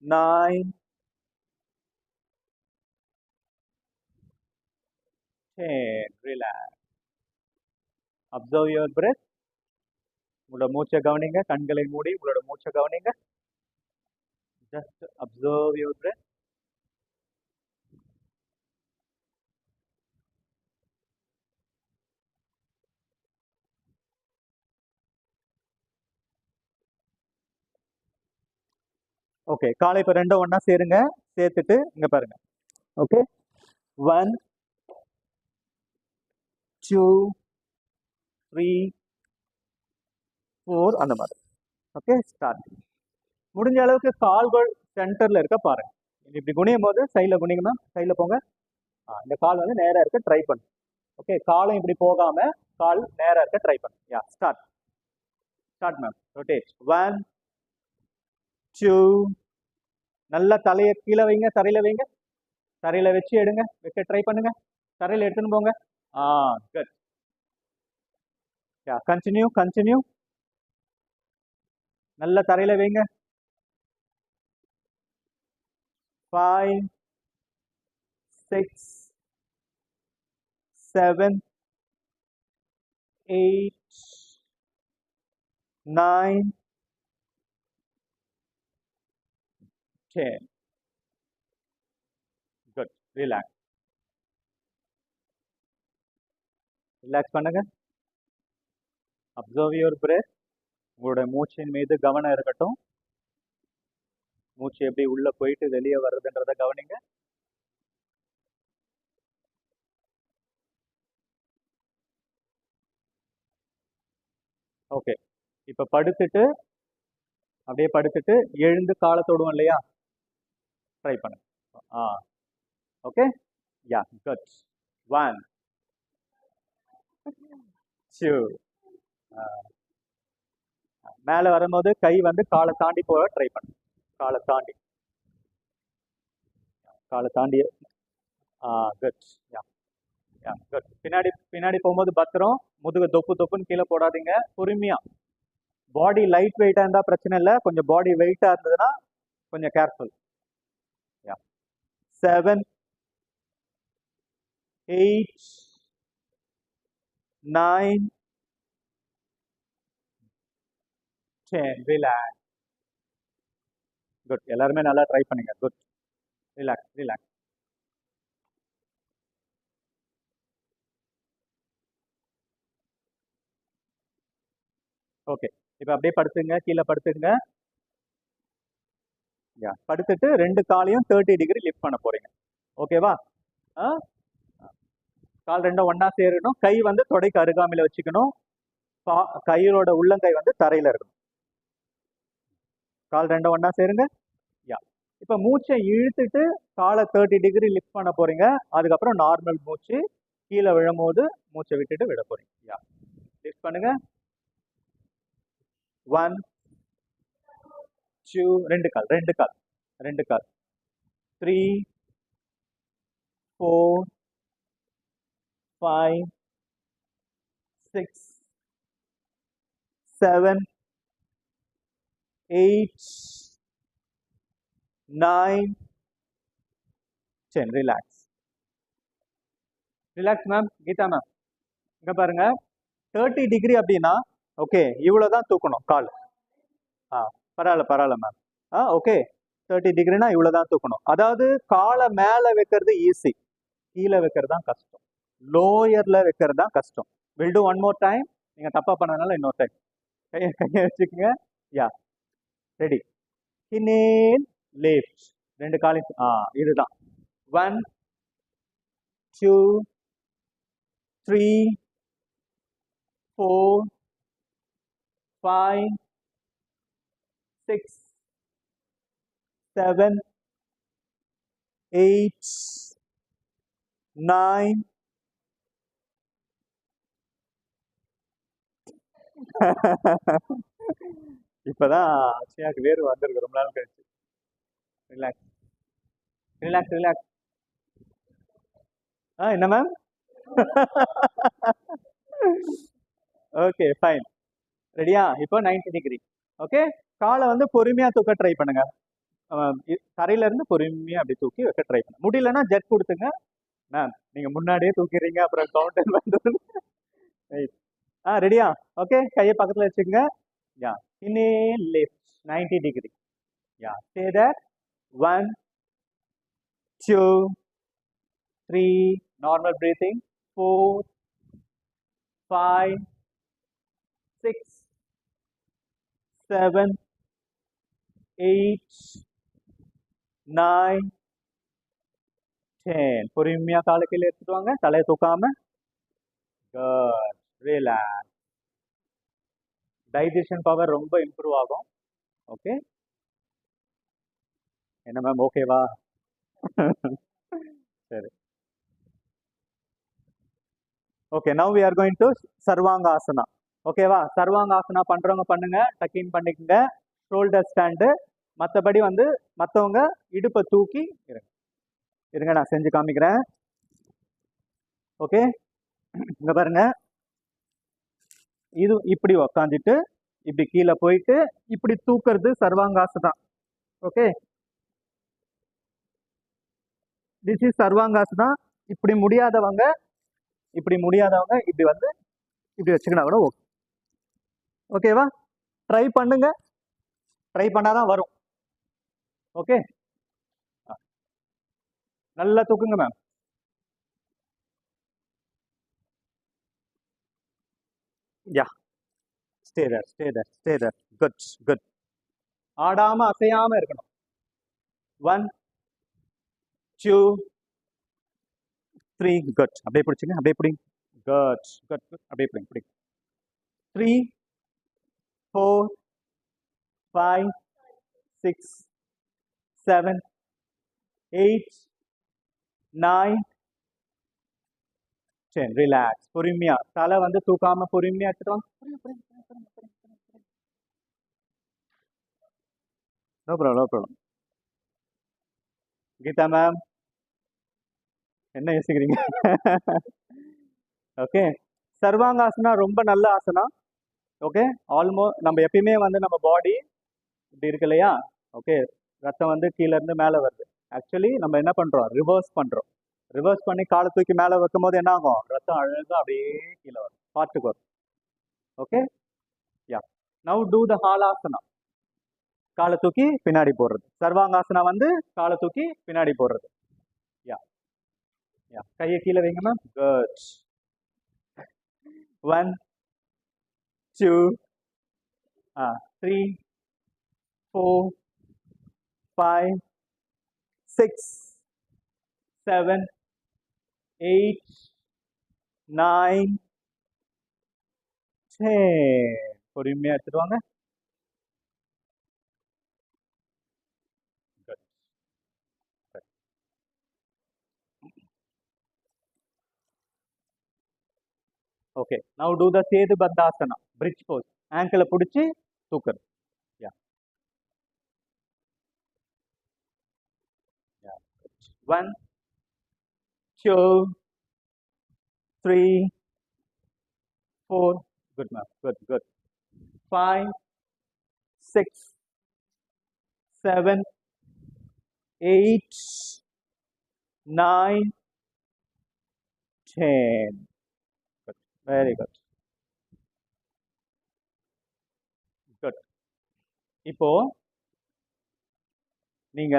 9 10. Relax. Observe your breath. உங்களோட மூச்சை கவனிங்க. கண்களை மூடி உங்களோட மூச்சை கவனிங்க. Just observe your breath. Okay, காலை இப்போ ரெண்டும் ஒண்ணா சேருங்க. சேர்த்துட்டு இங்க பாருங்க. ஓகே, 1 2 3 4 அந்த மாதிரி. Okay, start. முடிஞ்ச அளவுக்கு கால்கள் சென்டர்ல இருக்க பாருங்க. இப்படி குனியும் போது சைடில் குனிங்கன்னா சைடில் போங்க. இந்த கால் வந்து நேரா இருக்க ட்ரை பண்ணு. ஓகே, காலம் இப்படி போகாம கால் நேரா இருக்க ட்ரை பண்ணு. யா, ஸ்டார்ட் மேம். ரொட்டேட். 1 2. நல்லா தலையை கீழே வைங்க, தரையில வைங்க. தரையில வச்சு எடுங்க, வைக்க ட்ரை பண்ணுங்க. தரையில எடுத்துன்னு போங்க. குட். யா, கண்டினியூ. நல்ல தரையில வைங்க. 5 6 7 8 9 10. குட். ரிலாக்ஸ் பண்ணுங்க. Observe your breadth. உங்களோட மூச்சின் மீது கவனம் இருக்கட்டும். மூச்சு எப்படி உள்ள போயிட்டு வெளியே வர்றதுன்றத கவனிங்க. ஓகே, இப்ப அப்படியே படுத்துட்டு எழுந்து காலை தொடுவோம் இல்லையா, ட்ரை பண்ணுங்க. ஓகே, யா, குட். 1 2. மேல வரும்போது கை வந்து காலை தாண்டி போக ட்ரை பண்ணுங்க. காலை தாண்டி குட். யா, குட். பின்னாடி போகும்போது பத்திரம். முதுகு தொப்புன்னு கீழே போடாதீங்க. பொறுமையா. பாடி லைட் வெயிட்டா இருந்தா பிரச்சனை இல்லை. கொஞ்சம் பாடி வெயிட்டா இருந்ததுன்னா கொஞ்சம் கேர்ஃபுல். 7 8 9 10. ரிலாக்ஸ். குட். எல்லாருமே நல்லா ட்ரை பண்ணுங்க. குட். Relax relax. ஓகே, இப்போ அப்படியே படுத்துங்க, கீழே படுத்துங்க. படுத்துட்டு 2 காலையும் 30 டிகிரி லிஃப்ட் பண்ண போறீங்க. ஓகேவா? கால் ரெண்டும் ஒன்னா சேரணும். கை வந்து தொடைக்கு அருகாமையில வச்சுக்கணும். கையோட உள்ளங்கை வந்து தரையில இருக்கணும். கால் ரெண்டும் ஒன்னா சேருங்க. யா. இப்ப மூச்சை இழுத்துட்டு காலை 30 டிகிரி லிஃப்ட் பண்ண போறீங்க. அதுக்கப்புறம் நார்மல் மூச்சு கீழே விழும்போது மூச்சை விட்டுட்டு விட போறீங்க. யா. லிஃப்ட் பண்ணுங்க. 1 2 2 கால் 2 கால் 2 கால் 3 4 5 6 7 8 9 10. Relax relax ma'am. Geetha ma'am இங்க பாருங்க, 30 டிகிரி அப்படின்னா ஓகே இவ்வளவுதான் தூக்கணும் கால். பரவாயில்ல மேம். ஓகே 30 டிகிரினா இவ்வளவுதான் தூக்கணும். அதாவது காலை மேல வைக்கிறது ஈஸி, கீழே வைக்கிறது தான் கஷ்டம். லோயர்ல வைக்கிறது தான் கஷ்டம். Will do one more time. நீங்க தப்பா பண்ணனால இன்னொரு டைம் கையை வச்சுக்கோங்க. யா, ரெடி. Inhale lift. 2 காலையும் இதுதான். 1 2 3 4 5 6 7 8 9 இப்பதான் அக்ஷயாக்கு வேறு வந்திருக்கு ரொம்ப நாள் கழிச்சு. Relax relax relax. என்ன மேம்? Okay fine. ரெடியா? இப்போ 90 டிகிரி. ஓகே, காலை வந்து பொறுமையா தூக்க ட்ரை பண்ணுங்க. தரையில இருந்து பொறுமையா அப்படி தூக்கி வைக்க ட்ரை பண்ணுங்க. முடியலன்னா ஜெட் கொடுத்துங்க. மேம் நீங்க முன்னாடியே தூக்கிறீங்க, அப்புறம் கவுண்டர் வந்து. ரெடியா? ஓகே, கையை பக்கத்துல வச்சுக்கோங்க. யா, inhale lift 90 degree. Yeah, say that. 1 2 3 normal breathing. 4 5 6 7 8 9 10. பொறுமையா காலை கீழே எடுத்துட்டு வாங்க, தலையை தூக்காம. குட். ரிலாக்ஸ். டைஜஷன் பவர் ரொம்ப இம்ப்ரூவ் ஆகும். ஓகே, என்ன மேம் ஓகேவா? சரி. Okay, now we are going to Sarvangasana. ஓகேவா? சர்வாங்காசனா பண்றவங்க பண்ணுங்க, டக்கின் பண்ணிக்கங்க. Shoulder stand. மற்றபடி வந்து மற்றவங்க இடுப்பை தூக்கி இருங்க. இருங்க, நான் செஞ்சு காமிக்கிறேன். ஓகே, இங்க பாருங்க. இது இப்படி உக்காந்துட்டு இப்படி கீழே போயிட்டு இப்படி தூக்குறது சர்வாங்காசனா. Okay, this is Sarvangasana. இப்படி முடியாதவங்க இப்படி வந்து இப்படி வச்சுக்கினா கூட ஓகே. ஓகேவா? ட்ரை பண்ணுங்க, ட்ரை பண்ணாதான் வரும். ஓகே, நல்லா தூக்குங்க ma'am. Yeah, stay there stay there stay there. Good good. ஆடாம அசையாம இருக்கணும். 1 2 3. குட். அப்படியே பிடிச்சிங்க, அப்படியே பிடிங்க. Good good good. அப்படியே பிடிங்க பிடிங்க. 3 4 5 6 7 8 9 10. ரிலாக்ஸ். பொறுமையா தலை வந்து தூக்காம பொறுமையா எடுத்துட்டு வாங்க. No problem no problem. Geetha ma'am என்ன யோசிக்கிறீங்க? ஓகே, சர்வாங்காசனா ரொம்ப நல்ல ஆசனா. ஓகே, ஆல்மோஸ்ட் நம்ம எப்பயுமே வந்து நம்ம பாடி இப்படி இருக்கு இல்லையா? ஓகே, ரத்தம் வந்து கீழே இருந்து மேலே வருது. ஆக்சுவலி நம்ம என்ன பண்றோம்? ரிவர்ஸ் பண்றோம். ரிவர்ஸ் பண்ணி காலை தூக்கி மேலே வைக்கும் போது என்ன ஆகும்? ரத்தம் அழகா அப்படியே கீழே வரும். பார்த்துக்கோ. Okay, yeah. நவ் டூ த ஹாலாசனா. காலை தூக்கி பின்னாடி போடுறது. சர்வாங்காசனா வந்து காலை தூக்கி பின்னாடி போடுறது. யா யா கையை கீழே வைங்கம்மா. குட். 1 2 3 4 5 6 7 8 9 10. பொறுமையா எடுத்துட்டு வாங்க. Good. Good. Okay. Now do the Sedu Bandhasana, bridge pose. Ankle பிடிச்சி தூக்குறது. Yeah. Yeah. 1 2 3 4. Good ma'am. Good. Good. 5 6 7 8 9 10. Good. Very good. Good. இப்போ நீங்க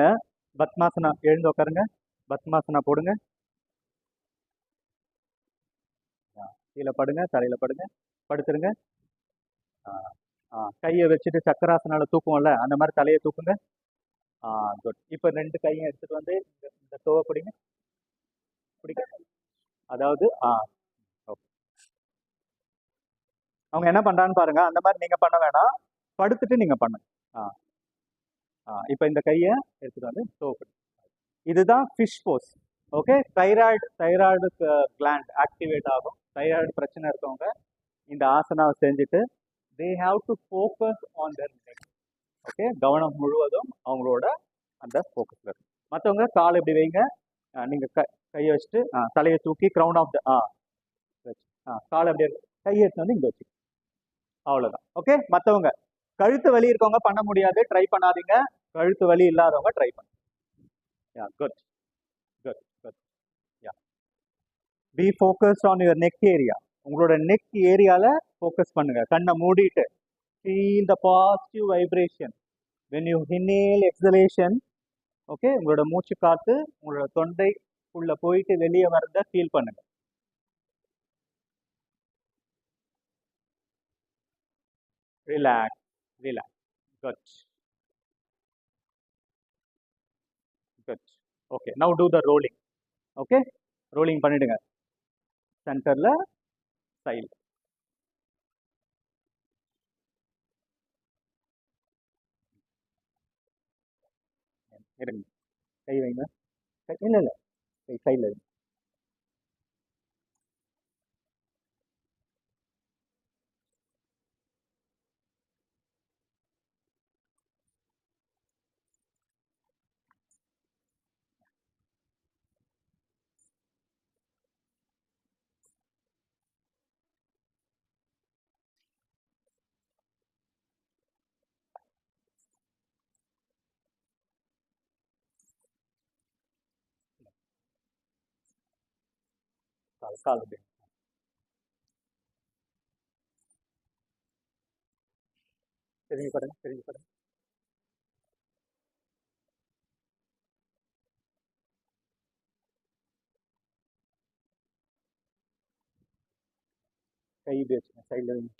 பத்மாசனா எழுந்து உட்காருங்க. பத்மாசனா போடுங்க. கீழே படுங்க, தலையில படுங்க, படுத்துருங்க. கையை வச்சுட்டு சக்கராசனால தூக்குவோம்ல, அந்த மாதிரி தலையை தூக்குங்க. குட். இப்போ 2 கையும் எடுத்துட்டு வந்து இந்த டோவை பிடிங்க. பிடிக்க. அதாவது ஓகே. அவங்க என்ன பண்றான்னு பாருங்க. அந்த மாதிரி நீங்க பண்ண வேணாம், படுத்துட்டு நீங்க பண்ணுங்க. இப்போ இந்த கையை எடுத்துட்டு வந்து டோ பிடி. இதுதான் fish pose. Okay. Thyroid gland activate ஆகும். தைராய்டு பிரச்சனை இருக்கவங்க இந்த ஆசனாவை செஞ்சுட்டு they have to focus on their neck. Okay. கவனம் முழுவதும் அவங்களோட அந்த ஃபோக்கஸ்ல இருக்கு. மற்றவங்க கால் எப்படி வைங்க. நீங்க கையை வச்சுட்டு தலையை தூக்கி கிரவுன் ஆஃப் த கால் அப்படியே கையை எடுத்து வந்து இங்க வச்சு. அவ்வளவுதான். ஓகே. மற்றவங்க கழுத்து வலி இருக்கவங்க பண்ண முடியாது, ட்ரை பண்ணாதீங்க. கழுத்து வலி இல்லாதவங்க ட்ரை பண்ணுங்க. Good good good. B focused on your neck area. உங்களோட நெக் ஏரியால ஃபோக்கஸ் பண்ணுங்க. கண்ணை மூடிட்டு feel the positive vibration when you inhale exhalation. Okay. உங்களோட மூச்சு காத்து உங்களோட தொண்டைக்குள்ள போயிட்டு வெளியே வரத ஃபீல் பண்ணுங்க. Relax relax. Good good. Okay. Now do the rolling. Okay. Rolling பண்ணிடுங்க. சென்டர்ல சைடு. இருங்க. கை வைங்க. இல்லை இல்லை, கை சைடில் வைங்க. கால் அப்படி திரும்பி பாருங்க. திரும்பி பாருங்க. கை இப்படி வச்சுங்க. சைடில் வைங்க.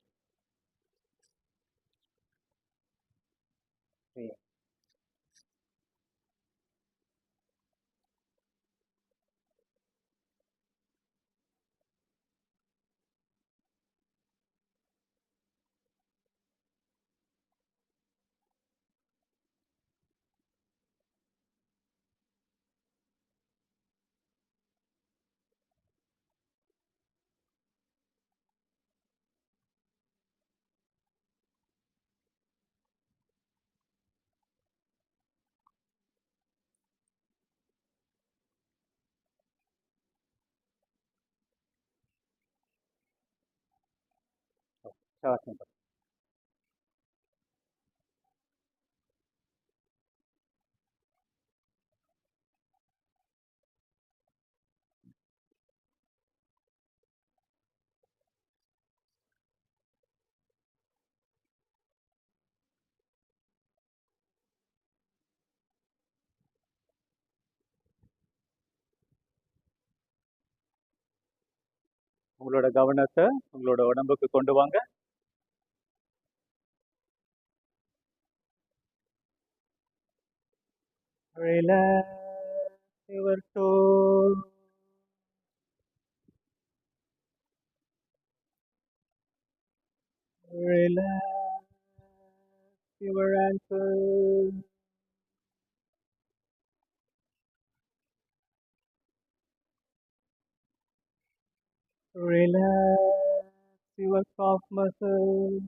சவாசனம். உங்களோட கவனத்தை உங்களோட உடம்புக்கு கொண்டு வாங்க. Relax your toes. Relax your ankles. Relax your calf muscles.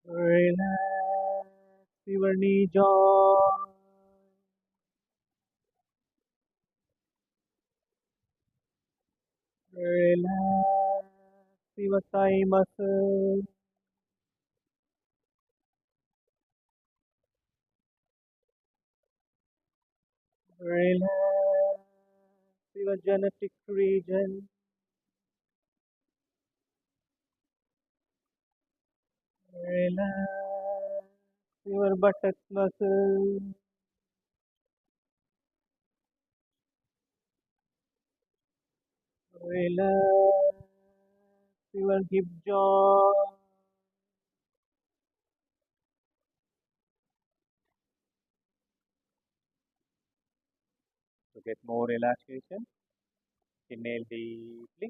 Relax your knee joint. Relax your thigh muscles. Relax your genetic region. Relax your buttocks muscles. Relax your hip joint. To get more relaxation, inhale deeply.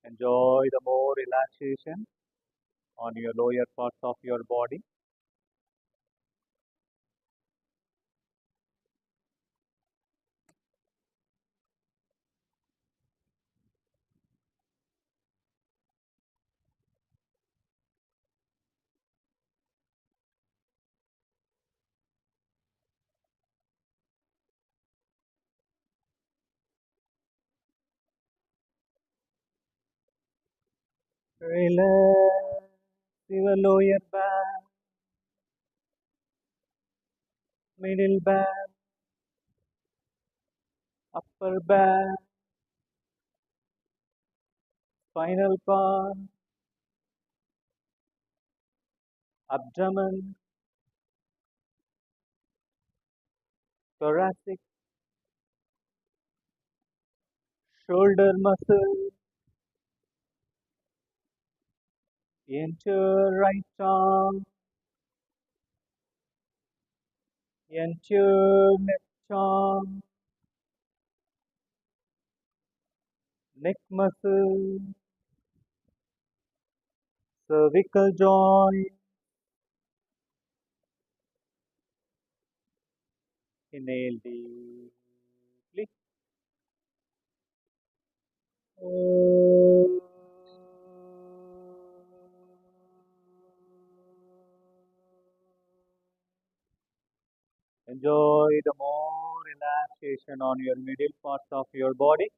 Enjoy the more relaxation on your lower parts of your body. Relax your lower back, middle back, upper back, spinal cord, abdomen, thoracic, shoulder muscle, entire right arm, entire left arm, neck muscle, cervical joint. Inhale deeply. Enjoy the more relaxation on your middle parts of your body.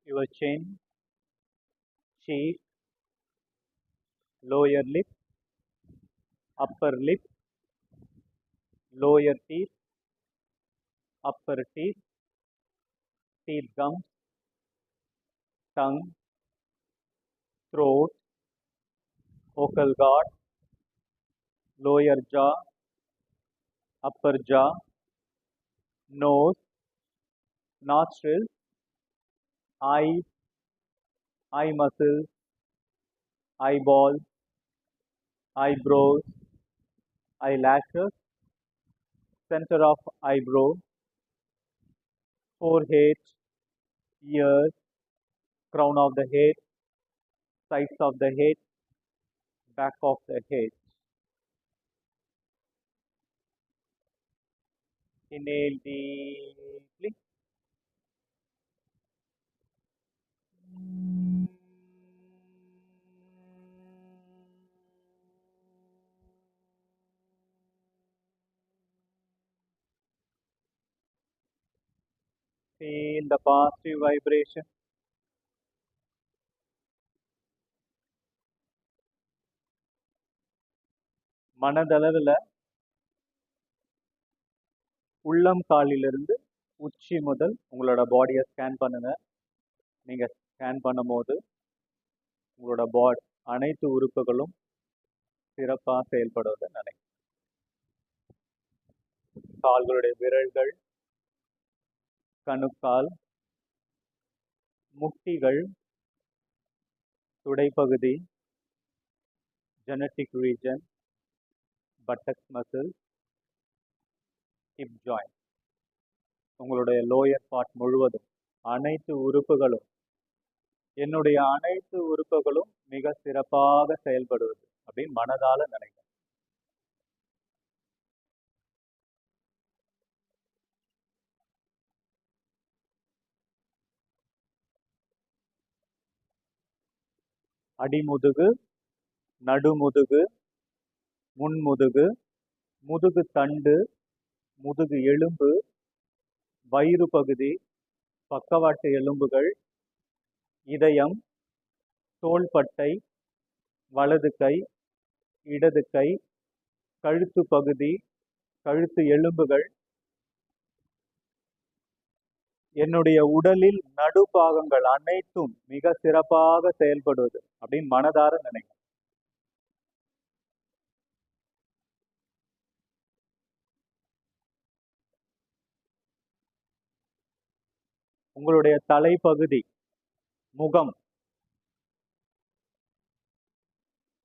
Your chin, cheek, lower lip, upper lip, lower teeth, upper teeth, teeth gums, tongue, throat, vocal guard, lower jaw, upper jaw, nose, nostrils, eyes, eye muscles, eyeball, eyebrows, eyelashes, center of eyebrow, forehead, ears, crown of the head, sides of the head, back of the head. Inhale deeply. Feel the positive vibration. மனதளவில் உள்ளம் காலிலிருந்து உச்சி முதல் உங்களோட பாடியை scan பண்ணுங்க. நீங்க scan பண்ணும்போது உங்களோட அனைத்து உறுப்புகளும் சிறப்பாக செயல்படுவதை நினைக்கிறேன். கால்களுடைய விரல்கள், கணுக்கால், முட்டிகள், துடைப்பகுதி, genetic region, buttocks muscle, hip joint, உங்களுடைய லோயர் பார்ட் முழுவதும் அனைத்து உறுப்புகளும், என்னுடைய அனைத்து உறுப்புகளும் மிக சிறப்பாக செயல்படுவது அப்படின்னு மனதால நினைக்கிறேன். அடிமுதுகு, நடுமுதுகு, முன்முதுகு, முதுகு தண்டு, முதுகு எலும்பு, வயிறு பகுதி, பக்கவாட்டு எலும்புகள், இதயம், தோள்பட்டை, வலது கை, இடது கை, கழுத்து பகுதி, கழுத்து எலும்புகள், என்னுடைய உடலில் நடுபாகங்கள் அனைத்தும் மிக சிறப்பாக செயல்படுவது அப்படின்னு மனதார நினைக்கிறேன். உங்களுடைய தலைப்பகுதி, முகம்,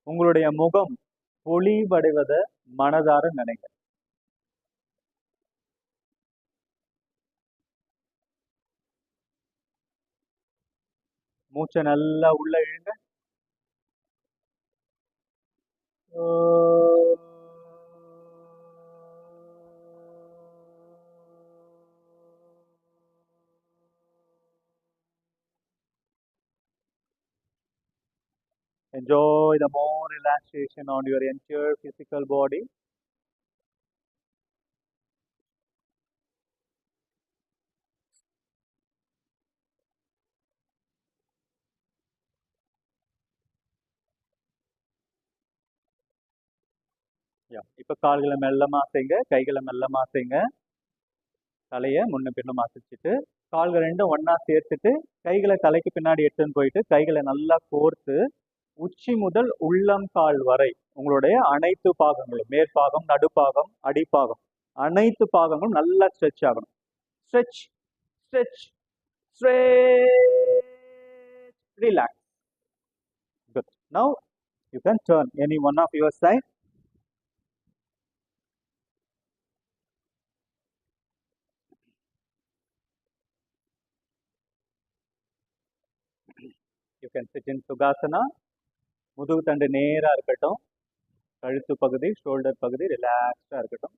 உங்களுடைய முகம் பொலிவடைவதை மனதார நினைக்கிறேன். மூச்சை நல்லா உள்ள இழுங்க. Enjoy the more relaxation on your entire physical body. இப்ப கால்களை மெல்லமா அசைங்க, கைகளை மெல்லமா அசைங்க. தலையை முன்ன பின்னும் அசைச்சிட்டு கால்கள் ரெண்டும் ஒன்னா சேர்த்துட்டு கைகளை தலைக்கு பின்னாடி எடுத்துன்னு போயிட்டு கைகளை நல்லா கோர்த்து உச்சி முதல் உள்ளம் கால் வரை உங்களுடைய அனைத்து பாகங்களும், மேற்பாகம், நடுப்பாகம், அடிப்பாகம், அனைத்து பாகங்களும் நல்லா ஸ்ட்ரெச் ஆகணும். Stretch, stretch, stretch, relax. Good. Now you can turn any one of your side. You can sit in Sukhasana. முதுகு தண்டு நேரா இருக்கட்டும். கழுத்து பகுதி, ஷோல்டர் பகுதி ரிலாக்ஸ்டா இருக்கட்டும்.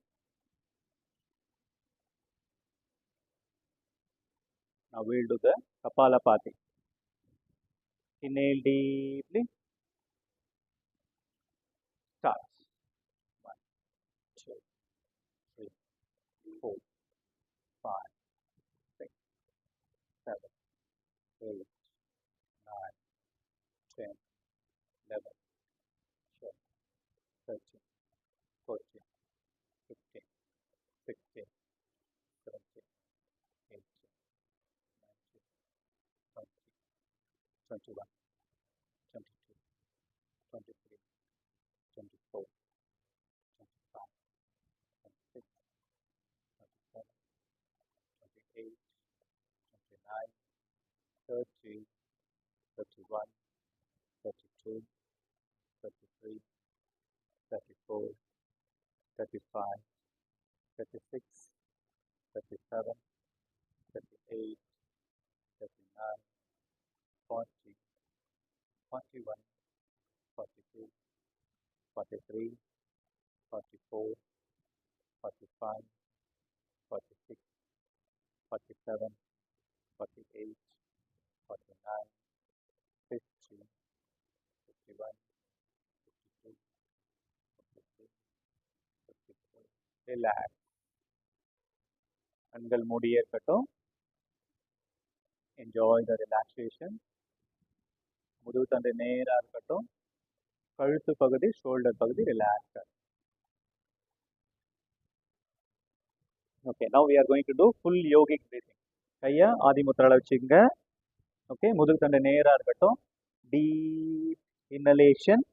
Now we'll do the Kapalabhati. Inhale deeply. Start. 1, 2, 3, 4, 5, 6, 7, 8, 9, 10, 11, 12, 13, 14, 15, 16, 17, 18, 19, 20, 21, 22, 23, 24, 25, 26, 27, 28, 29, 30, 31, 32, 33, 34, 35, 36, 37, 38, 39, 40, 41, 42, 43, 44, 45, 46, 47, 48, 49, 50, 51, 52, 53, 54. Relax. கண்கள் மூடியே இருக்கட்டும். Enjoy the relaxation. முதுகு தண்டு நேராக இருக்கட்டும். கழுத்து பகுதி, ஷோல்டர் பகுதி relax. Okay, now we are going to do full yogic breathing. கையை ஆதி முத்திரால வச்சுக்கோங்க. ஓகே, முதுகு தண்டு நேராக இருக்கட்டும். Deep inhalation.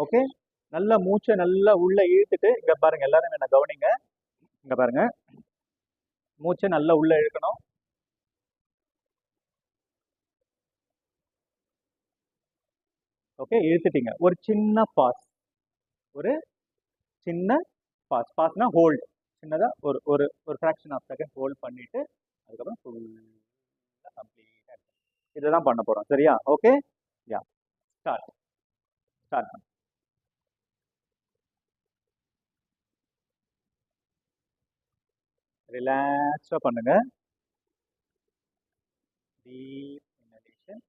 ஓகே, நல்லா மூச்சை நல்லா உள்ள இழுத்துட்டு, இங்க பாருங்க, எல்லாரும் என்ன கவனிங்க. இங்க பாருங்க, மூச்சை நல்லா உள்ள இழுக்கணும். ஓகே, இழுத்துட்டீங்க. ஒரு சின்ன பாஸ், ஒரு சின்ன பாஸ். பாஸ்னா ஹோல்ட். சின்னதா ஒரு ஒரு ஒரு ஃப்ராக்ஷன் ஆஃப் செகண்ட் ஹோல்ட் பண்ணிட்டு அதுக்கப்புறம் ஃபுல்லாக கம்ப்ளீட்டாக இதுதான் பண்ண போறோம். சரியா? Okay, yeah, start. ஸ்டார்ட். ரிலாக்ஸாக பண்ணுங்க. Deep inhalation,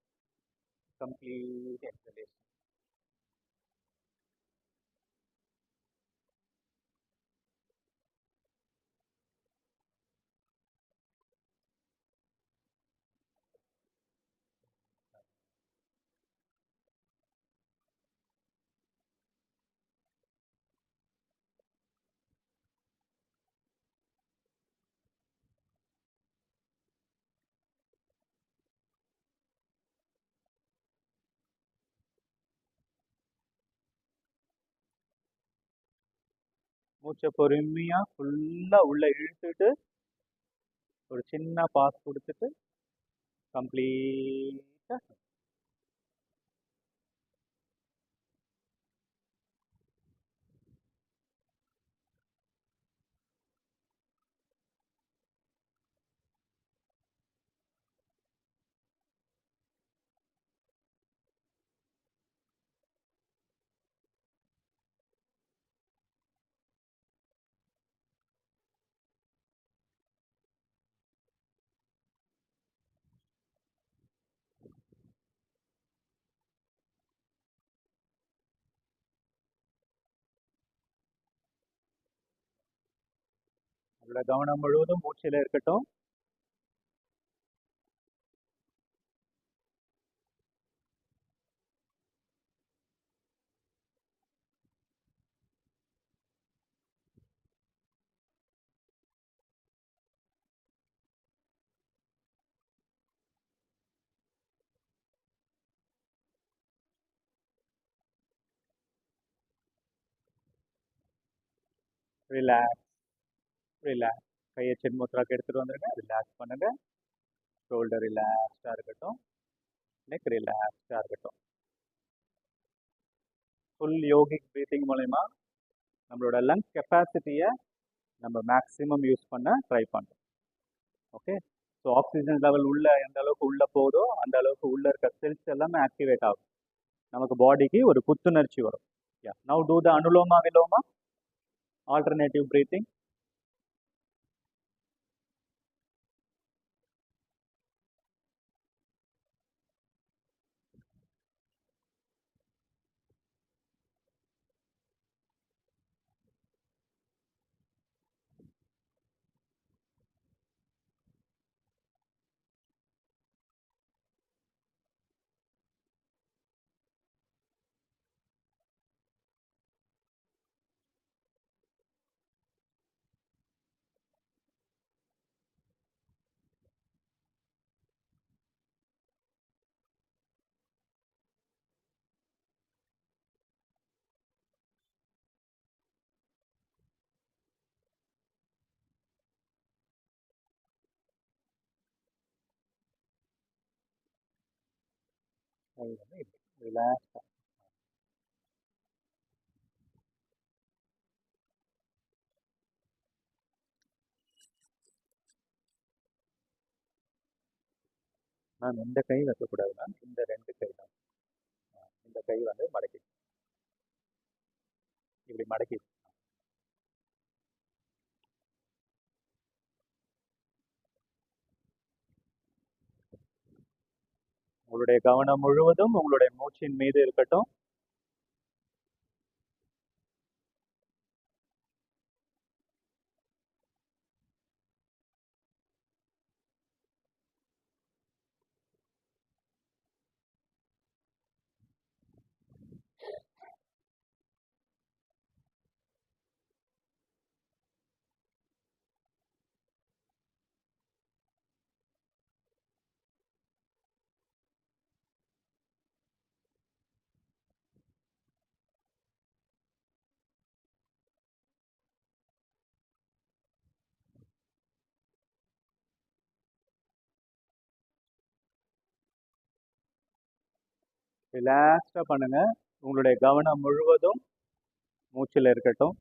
complete exhalation. மூச்சை பொறுமையா ஃபுல்லா உள்ள இழுத்துட்டு ஒரு சின்ன பாஸ் கொடுத்துட்டு கம்ப்ளீட்டா. உங்களோட கவனம் முழுவதும் மூச்சில இருக்கட்டும். Relax, relax. கையை சின்முத்ராக்கு எடுத்துட்டு வந்துருங்க. ரிலாக்ஸ் பண்ணுங்க. ஷோல்டர் ரிலாக்ஸ்டா இருக்கட்டும். நெக் ரிலாக்ஸ்டா இருக்கட்டும். ஃபுல் யோகிக் பிரீத்திங் மூலயமா நம்மளோட லங் கெப்பாசிட்டியை நம்ம மேக்ஸிமம் யூஸ் பண்ண ட்ரை பண்ணுறோம். ஓகே, ஸோ ஆக்சிஜன் லெவல் உள்ள எந்த அளவுக்கு உள்ள போதோ அந்த அளவுக்கு உள்ள இருக்க செல்ஸ் எல்லாமே ஆக்டிவேட் ஆகும். நமக்கு பாடிக்கு ஒரு புத்துணர்ச்சி வரும். யா, now do the அனுலோமா விலோமா alternative breathing. Relax. Ma'am இந்த கை வைக்கக்கூடாது மேம், இந்த ரெண்டு கை தான். இந்த கை வந்து மடக்கி, இப்படி மடக்கி. உங்களுடைய கவனம் முழுவதும் உங்களுடைய மூச்சின் மீது இருக்கட்டும். ரிலாக்ஸ்டாக பண்ணுங்க. உங்களுடைய கவனம் முழுவதும் மூச்சில் இருக்கட்டும்.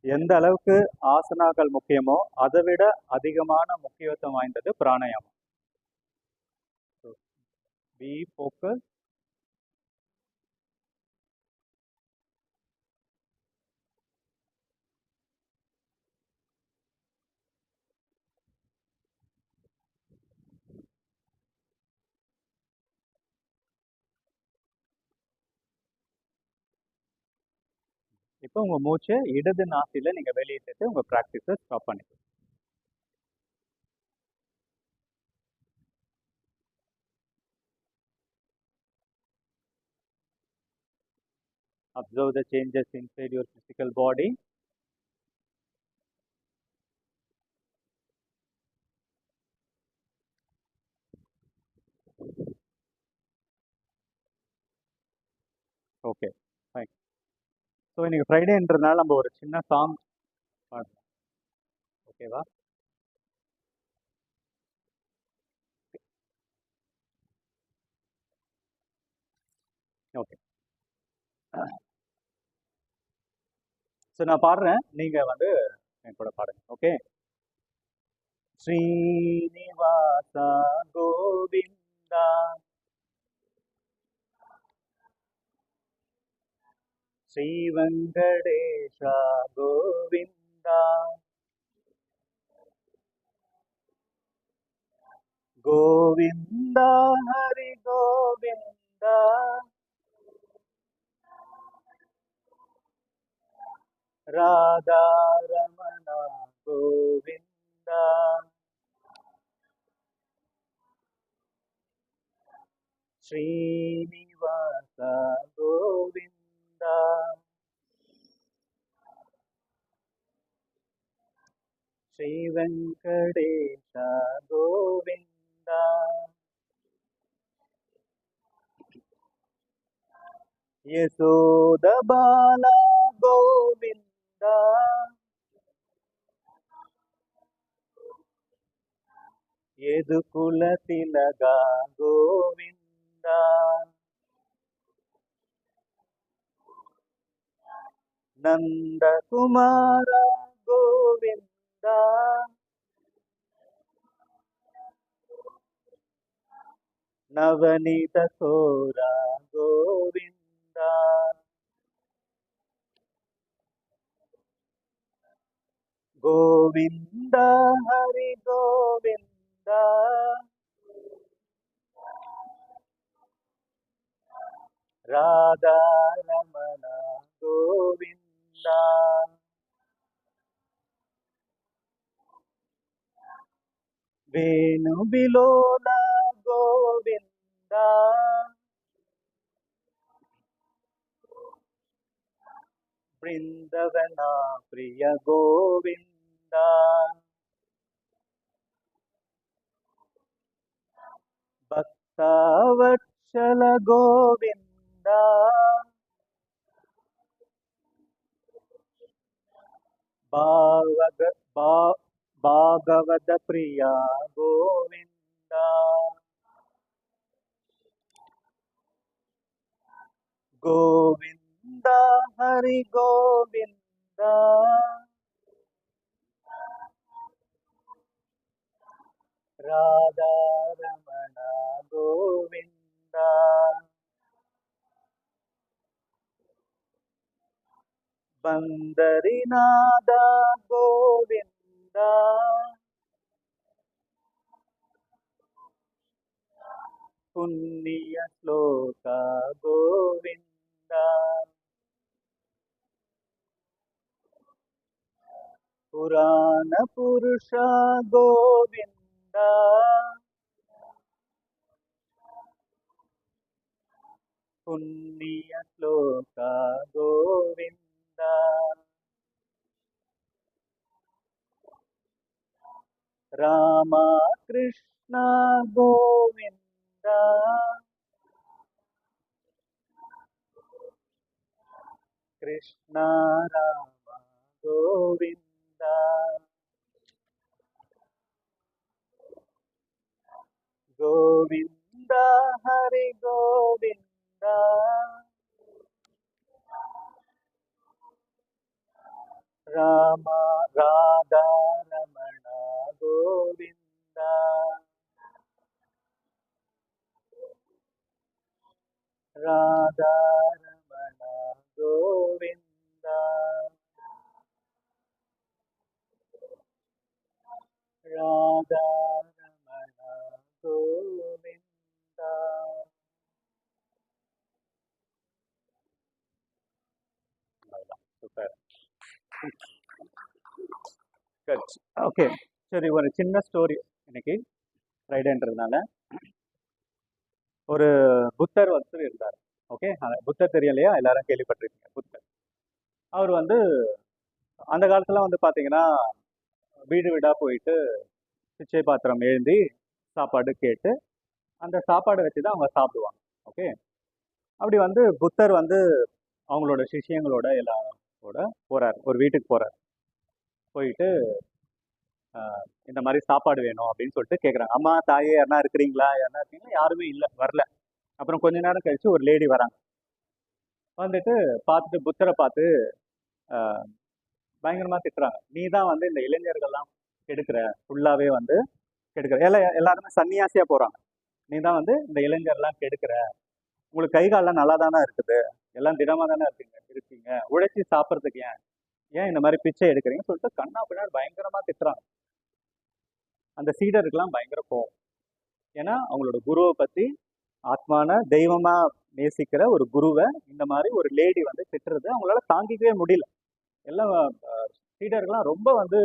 எந்த அளவுக்கு ஆசனாக்கள் முக்கியமோ அதை விட அதிகமான முக்கியத்துவம் வாய்ந்தது பிராணாயாமம். B focus. இப்போ உங்க மூச்சை இடது நாசில நீங்க வெளியிட்டு உங்க பிராக்டிஸை ஸ்டாப் பண்ணிக்கலாம். Observe the changes inside your physical body. Okay, fine. So இன்னைக்கு ஃப்ரைடேன்றதுனால நம்ம ஒரு சின்ன சாங் பாடலாம். ஓகேவா? ஓகே. ஸோ நான் பாடுறேன், நீங்க வந்து என் கூட பாடுங்க. ஓகே. ஸ்ரீனிவாச கோவிந்தா ஸ்ரீ வெங்கடேஷா கோவிந்தா கோவிந்தா ஹரி கோவிந்தா ராதா ரமணா கோவிந்தா ஸ்ரீனிவாச கோவிந்தா ஸ்ரீ வெங்கடேஷ கோவிந்தா யசோத பாலா கோவிந்தா ಯದುಕುಲ ತಿಲಗ ಗೋವಿಂದ ನಂದ ಕುಮಾರ ಗೋವಿಂದ ನವನೀತ ಸೋರ ಗೋವಿಂದ ಗೋವಿಂದ ಹರಿ ಗೋವಿಂದ ರಾಧಾ ರಮಣ ಗೋವಿಂದ ವೇಣು ಬಿಲೋಲ ಗೋವಿಂದ ಬೃಂದವನ ಪ್ರಿಯ ಗೋವಿಂದ ಭಕ್ತವತ್ಸಲ ಗೋವಿಂದ ಭಾಗವತ ಪ್ರಿಯ ಗೋವಿಂದ ಗೋವಿಂದ ಹರಿ ಗೋವಿಂದ ರಾಧಾ ರಮಣ ಗೋವಿಂದ ಬಂದರಿನಾದ ಗೋವಿಂದ ಪುಣ್ಯ ಶ್ಲೋಕ ಗೋವಿಂದ ಪುರಾಣ ಪುರುಷ ಗೋವಿಂದ ಪುಣ್ಯ ಶ್ಲೋಕ ಗೋವಿಂದ ರಾಮ ಕೃಷ್ಣ ಗೋವಿಂದ ಕೃಷ್ಣ ರಾಮ ಗೋವಿಂದ ಗೋವಿಂದ ಹರಿ ಗೋವಿಂದ ராதா ரமணா கோவிந்தா. சூப்பர். ஓகே, சரி, ஒரு சின்ன ஸ்டோரி. இன்னைக்கு ஃப்ரைடேன்றதுனால ஒரு புத்தர் ஒருத்தர் இருந்தார். ஓகே, புத்தர் தெரியலையா? எல்லாரும் கேள்விப்பட்டிருக்கீங்க புத்தர். அவர் வந்து அந்த காலத்துல வந்து பாத்தீங்கன்னா வீடு வீடா போயிட்டு பிச்சை பாத்திரம் எழுந்தி சாப்பாடு கேட்டு அந்த சாப்பாடை வச்சு தான் அவங்க சாப்பிடுவாங்க. ஓகே, அப்படி வந்து புத்தர் வந்து அவங்களோட சிஷ்யங்களோட எல்லாரோட போறார், ஒரு வீட்டுக்கு போறார். போயிட்டு இந்த மாதிரி சாப்பாடு வேணும் அப்படின்னு சொல்லிட்டு கேட்குறாங்க. அம்மா, தாயே, யாருனா இருக்கிறீங்களா? யாருனா இருக்கீங்களா? யாருமே இல்லை, வரல. அப்புறம் கொஞ்ச நேரம் கழிச்சு ஒரு லேடி வராங்க. வந்துட்டு பார்த்துட்டு புத்தரை பார்த்து ஆஹ், பயங்கரமா திட்டுறாங்க. நீ தான் வந்து இந்த இளைஞர்கள்லாம் கெடுக்கிற, ஃபுல்லாவே வந்து கெடுக்கிற. எல்லாருமே சன்னியாசியா போறாங்க. நீ தான் வந்து இந்த இளைஞர்லாம் கெடுக்கிற. உங்களுக்கு கை கால்லாம் நல்லா தானே இருக்குது, எல்லாம் திடமா தானே இருக்கீங்க, உழைச்சி சாப்பிட்றதுக்கு ஏன் ஏன் இந்த மாதிரி பிச்சை எடுக்கிறீங்கன்னு சொல்லிட்டு கண்ணா பின்னாடி பயங்கரமா திட்டுறாங்க. அந்த சீடருக்கெல்லாம் பயங்கர கோவம். ஏன்னா அவங்களோட குருவை பத்தி, ஆத்மான தெய்வமா நேசிக்கிற ஒரு குருவை இந்த மாதிரி ஒரு லேடி வந்து திட்டுறது அவங்களால தாங்கிக்கவே முடியல. எல்லாம் சீடர்கள்லாம் ரொம்ப வந்து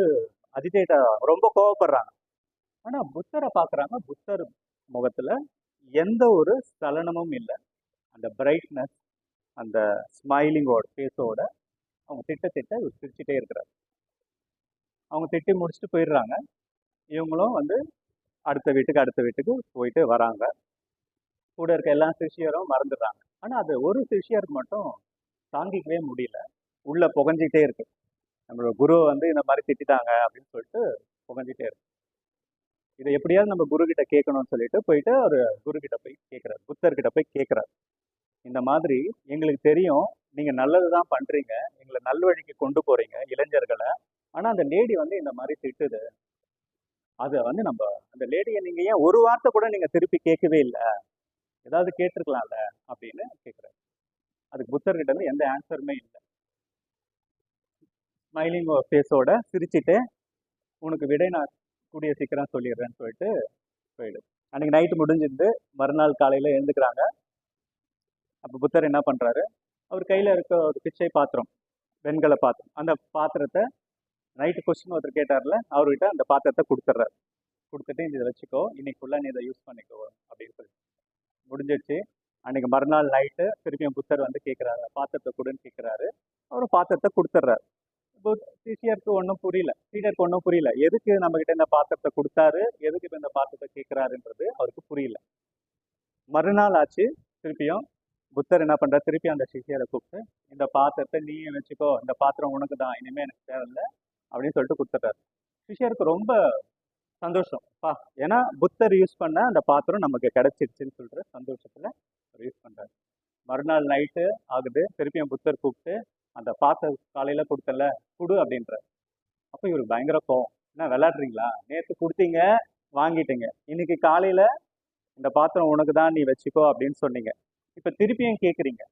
அஜிடேட்டா, ரொம்ப கோவப்படுறாங்க. ஆனா புத்தரை பாக்குறாங்க. புத்தர் முகத்துல எந்த ஒரு சலனமும் இல்லை. அந்த பிரைட்னஸ், அந்த ஸ்மைலிங்கோட ஃபேஸோட அவங்க திட்ட திட்ட இவர் சிரிச்சுட்டே இருக்கிறார். அவங்க திட்டி முடிச்சுட்டு போயிடுறாங்க. இவங்களும் வந்து அடுத்த வீட்டுக்கு போயிட்டு வராங்க. கூட இருக்க எல்லா சிஷியரும் மறந்துடுறாங்க. ஆனா அது ஒரு சிஷியருக்கு மட்டும் தாங்கிக்கவே முடியல. உள்ள புகஞ்சிட்டே இருக்கு. நம்மளோட குருவை வந்து இந்த மாதிரி திட்டாங்க அப்படின்னு சொல்லிட்டு புகஞ்சிட்டே இருக்கு. இதை எப்படியாவது நம்ம குரு கிட்ட கேட்கணும்னு சொல்லிட்டு போயிட்டு ஒரு குரு கிட்ட போய் கேட்கிறார், புத்தர்கிட்ட போய் கேட்கிறார். இந்த மாதிரி எங்களுக்கு தெரியும் நீங்க நல்லதுதான் பண்றீங்க, எங்களை நல்வழிக்கு கொண்டு போறீங்க இளைஞர்களை. ஆனா அந்த லேடி வந்து இந்த மாதிரி திட்டுது. அதை வந்து நம்ம அந்த லேடியை நீங்க ஏன் ஒரு வார்த்தை கூட நீங்க திருப்பி கேட்கவே இல்லை, ஏதாவது கேட்டிருக்கலாம்ல அப்படின்னு கேட்கிறாரு. அதுக்கு புத்தர்கிட்ட இருந்து எந்த ஆன்சருமே இல்லை. ஸ்மைலிங் ஃபேஸோட சிரிச்சுட்டு உனக்கு விடை நான் கூடிய சீக்கிரம் சொல்லிடுறேன்னு சொல்லிட்டு போயிடு. அன்னைக்கு நைட்டு முடிஞ்சிருந்து மறுநாள் காலையில எழுந்துக்கிறாங்க. அப்போ புத்தர் என்ன பண்றாரு, அவர் கையில இருக்க ஒரு பிச்சை பாத்திரம், வெண்கல பாத்திரம், அந்த பாத்திரத்தை நைட்டு கொஸ்டின் ஒருத்தர் கேட்டார்ல, அவர்கிட்ட அந்த பாத்திரத்தை கொடுத்துட்றாரு. கொடுத்துட்டு இதை வச்சுக்கோ, இன்னைக்கு ஃபுல்லாக நீ இதை யூஸ் பண்ணிக்கோ அப்படின்னு சொல்லி முடிஞ்சிடுச்சு. அன்னைக்கு மறுநாள் நைட்டு திருப்பியும் புத்தர் வந்து கேட்குறாரு, பாத்திரத்தை கொடுன்னு கேட்குறாரு. அவரும் பாத்திரத்தை கொடுத்துட்றாரு. இப்போ சிஷியருக்கு ஒன்றும் புரியல, சீடருக்கு ஒன்றும் புரியல, எதுக்கு நம்ம கிட்ட இந்த பாத்திரத்தை கொடுத்தாரு, எதுக்கு இப்போ இந்த பாத்திரத்தை கேட்குறாருன்றது அவருக்கு புரியல. மறுநாள் ஆச்சு. திருப்பியும் புத்தர் என்ன பண்றாரு, திருப்பி அந்த சிஷியரை கூப்பிட்டு இந்த பாத்திரத்தை நீயே வச்சுக்கோ, இந்த பாத்திரம் உனக்கு தான், இனிமே எனக்கு தேவையில்லை அப்படின்னு சொல்லிட்டு கொடுத்துட்டாரு. சிஷியருக்கு ரொம்ப சந்தோஷம் பா, ஏன்னா புத்தர் யூஸ் பண்ண அந்த பாத்திரம் நமக்கு கிடைச்சிருச்சுன்னு சொல்ற சந்தோஷத்துல யூஸ் பண்றாரு. மறுநாள் நைட்டு ஆகுது. திருப்பியும் புத்தர் கூப்பிட்டு அந்த பாத்திரம் காலையில கொடுத்தல குடு அப்படின்ற. அப்ப இவருக்கு பயங்கர கோவம். என்ன விளையாடுறீங்களா, நேற்று கொடுத்தீங்க, வாங்கிட்டீங்க, இன்னைக்கு காலையில இந்த பாத்திரம் உனக்கு தான், நீ வச்சுக்கோ அப்படின்னு சொன்னீங்க, இப்ப திருப்பியும் கேட்குறீங்க,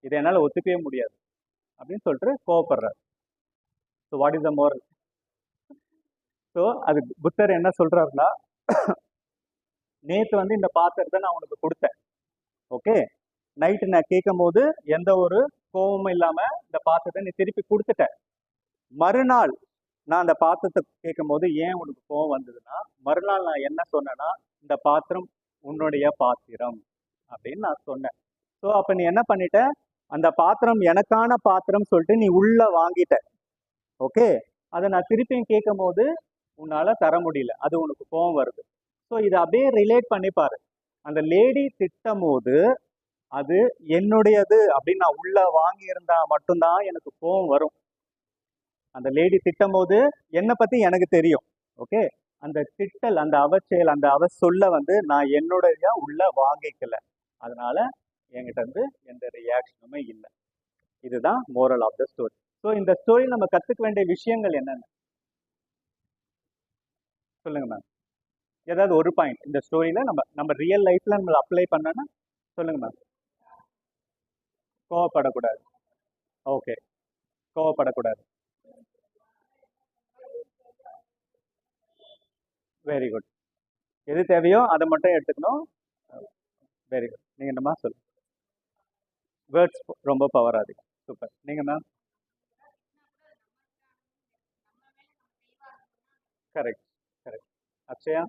இதை என்னால ஒத்துக்கவே முடியாது அப்படின்னு சொல்லிட்டு கோவப்படுறாரு. So what is the moral? So அது புத்தர் என்ன சொல்றாருன்னா, நேற்று வந்து இந்த பாத்திரத்தை நான் உனக்கு கொடுத்தேன். ஓகே, நைட்டு நான் கேட்கும் போது எந்த ஒரு கோவமும் இல்லாம இந்த பாத்திரத்தை நீ திருப்பி கொடுத்துட்ட. மறுநாள் நான் அந்த பாத்திரத்தை கேட்கும் போது ஏன் உனக்கு கோவம் வந்ததுன்னா, மறுநாள் நான் என்ன சொன்னேன்னா, இந்த பாத்திரம் உன்னுடைய பாத்திரம் அப்படின்னு நான் சொன்னேன். ஸோ அப்ப நீ என்ன பண்ணிட்ட, அந்த பாத்திரம் எனக்கான பாத்திரம் சொல்லிட்டு நீ உள்ள வாங்கிட்ட. ஓகே, அதை நான் திருப்பியும் கேட்கும் போது உன்னால தர முடியல, அது உனக்கு கோவம் வருது. ஸோ இதை அப்படியே ரிலேட் பண்ணி பாரு. அந்த லேடி திட்டும் போது அது என்னுடையது அப்படின்னு நான் உள்ள வாங்கி இருந்தா மட்டும்தான் எனக்கு கோவம் வரும். அந்த லேடி திட்டும் போது என்னை பத்தி எனக்கு தெரியும். ஓகே, அந்த திட்டல், அந்த அவச்செயல், அந்த அவ சொல்ல வந்து நான் என்னுடைய உள்ள வாங்கிக்கல, அதனால என்கிட்ட இருந்து எந்த ரியாக்ஷனுமே இல்லை. இதுதான் moral of the story. So இந்த ஸ்டோரி நம்ம கத்துக்க வேண்டிய விஷயங்கள் என்னென்ன சொல்லுங்க மேம். ஏதாவது ஒரு பாயிண்ட் இந்த ஸ்டோரியில நம்ம நம்ம ரியல் லைஃப்ல நம்ம அப்ளை பண்ணனா சொல்லுங்க மேம். கோவப்படக்கூடாது. ஓகே, கோவப்படக்கூடாது. Very good. எது தேவையோ அதை மட்டும் எடுத்துக்கணும். Very good. நீங்க என்னமா சொல்லுங்க. வேர்ட்ஸ் ரொம்ப பவர் அதிகம். சூப்பர். நீங்க ma'am. Correct correct. Akshaya.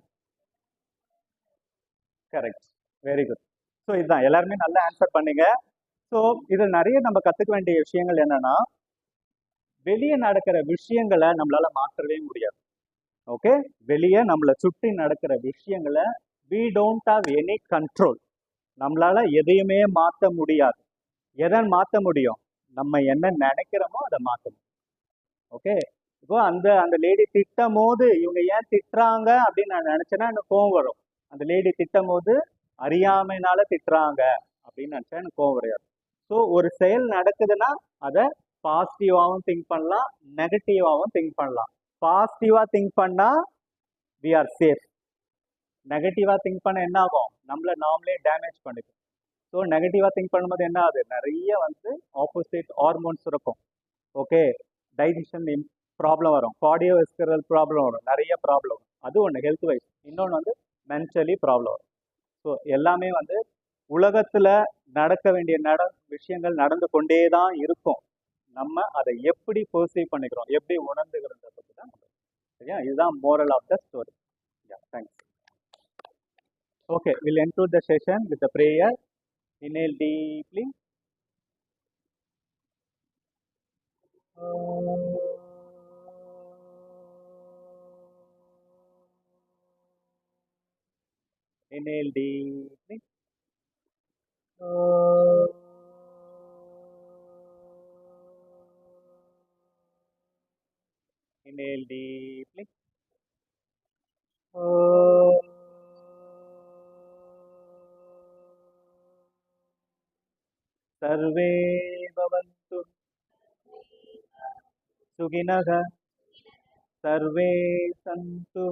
Correct. Very good. So இதுதான் எல்லாருமே நல்லா ஆன்சர் பண்ணீங்க. ஸோ இதில் நிறைய நம்ம கற்றுக்க வேண்டிய விஷயங்கள் என்னன்னா, வெளியே நடக்கிற விஷயங்களை நம்மளால மாற்றவே முடியாது. ஓகே, வெளியே நம்மளை சுற்றி நடக்கிற விஷயங்களை we don't have any control. நம்மளால எதையுமே மாற்ற முடியாது. எதை மாற்ற முடியும்? நம்ம என்ன நினைக்கிறோமோ அதை மாற்ற முடியும். ஓகே, இப்போ அந்த அந்த லேடி திட்டும் போது இவங்க ஏன் திட்டுறாங்க அப்படின்னு நான் நினைச்சேன்னா எனக்கு கோவம் வரும். அந்த லேடி திட்டும் போது அறியாமைனால திட்டுறாங்க அப்படின்னு நினைச்சா எனக்கு கோவம் வரையாது. ஸோ ஒரு செயல் நடக்குதுன்னா அதை பாசிட்டிவாகவும் திங்க் பண்ணலாம், நெகட்டிவாகவும் திங்க் பண்ணலாம். பாசிட்டிவா திங்க் பண்ணா வி ஆர் சேஃப். நெகட்டிவா திங்க் பண்ண என்ன ஆகும்? நம்மள நாமளே டேமேஜ் பண்ணிக்கும். ஸோ நெகட்டிவா திங்க் பண்ணும்போது என்ன ஆகுது? நிறைய ஆப்போசிட் ஹார்மோன்ஸ் இருக்கும். ஓகே, டைஜஷன் ப்ராப்ளம் வரும், கார்டியோவெஸ்குலர் ப்ராப்ளம் வரும், நிறைய ப்ராப்ளம் வரும். அது ஒன்று ஹெல்த் வைஸ். இன்னொன்று மென்டலி ப்ராப்ளம் வரும். ஸோ எல்லாமே உலகத்துல நடக்க வேண்டிய விஷயங்கள் நடந்து கொண்டே தான் இருக்கும். நம்ம அதை எப்படி பெர்சீவ் பண்ணிக்கிறோம், எப்படி உணர்ந்துக்கிறோம் பற்றி தான். சரியா? இதுதான் moral of the story. Thanks. Okay, we'll conclude the session with a prayer. Inhale deeply. Inhale deeply. Inhale deeply. सर्वे भवन्तु सुखिनः, सर्वे सन्तु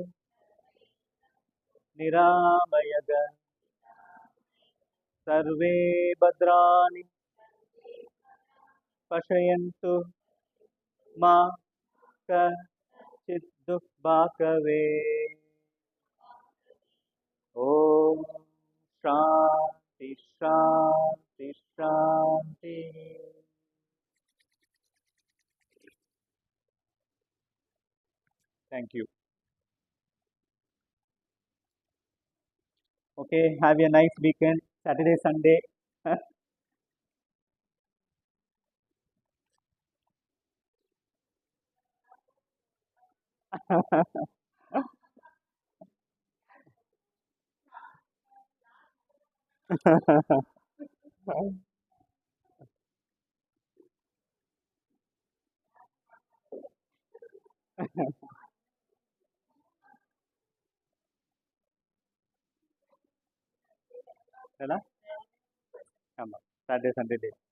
निरामयः, सर्वे भद्राणि पश्यन्तु मा कश्चित् दुःखभाग्भवे। ॐ शान्ति शान्ति शान्ति. Thank you. Okay, have a nice weekend, Saturday, Sunday. Saturday, Sunday day.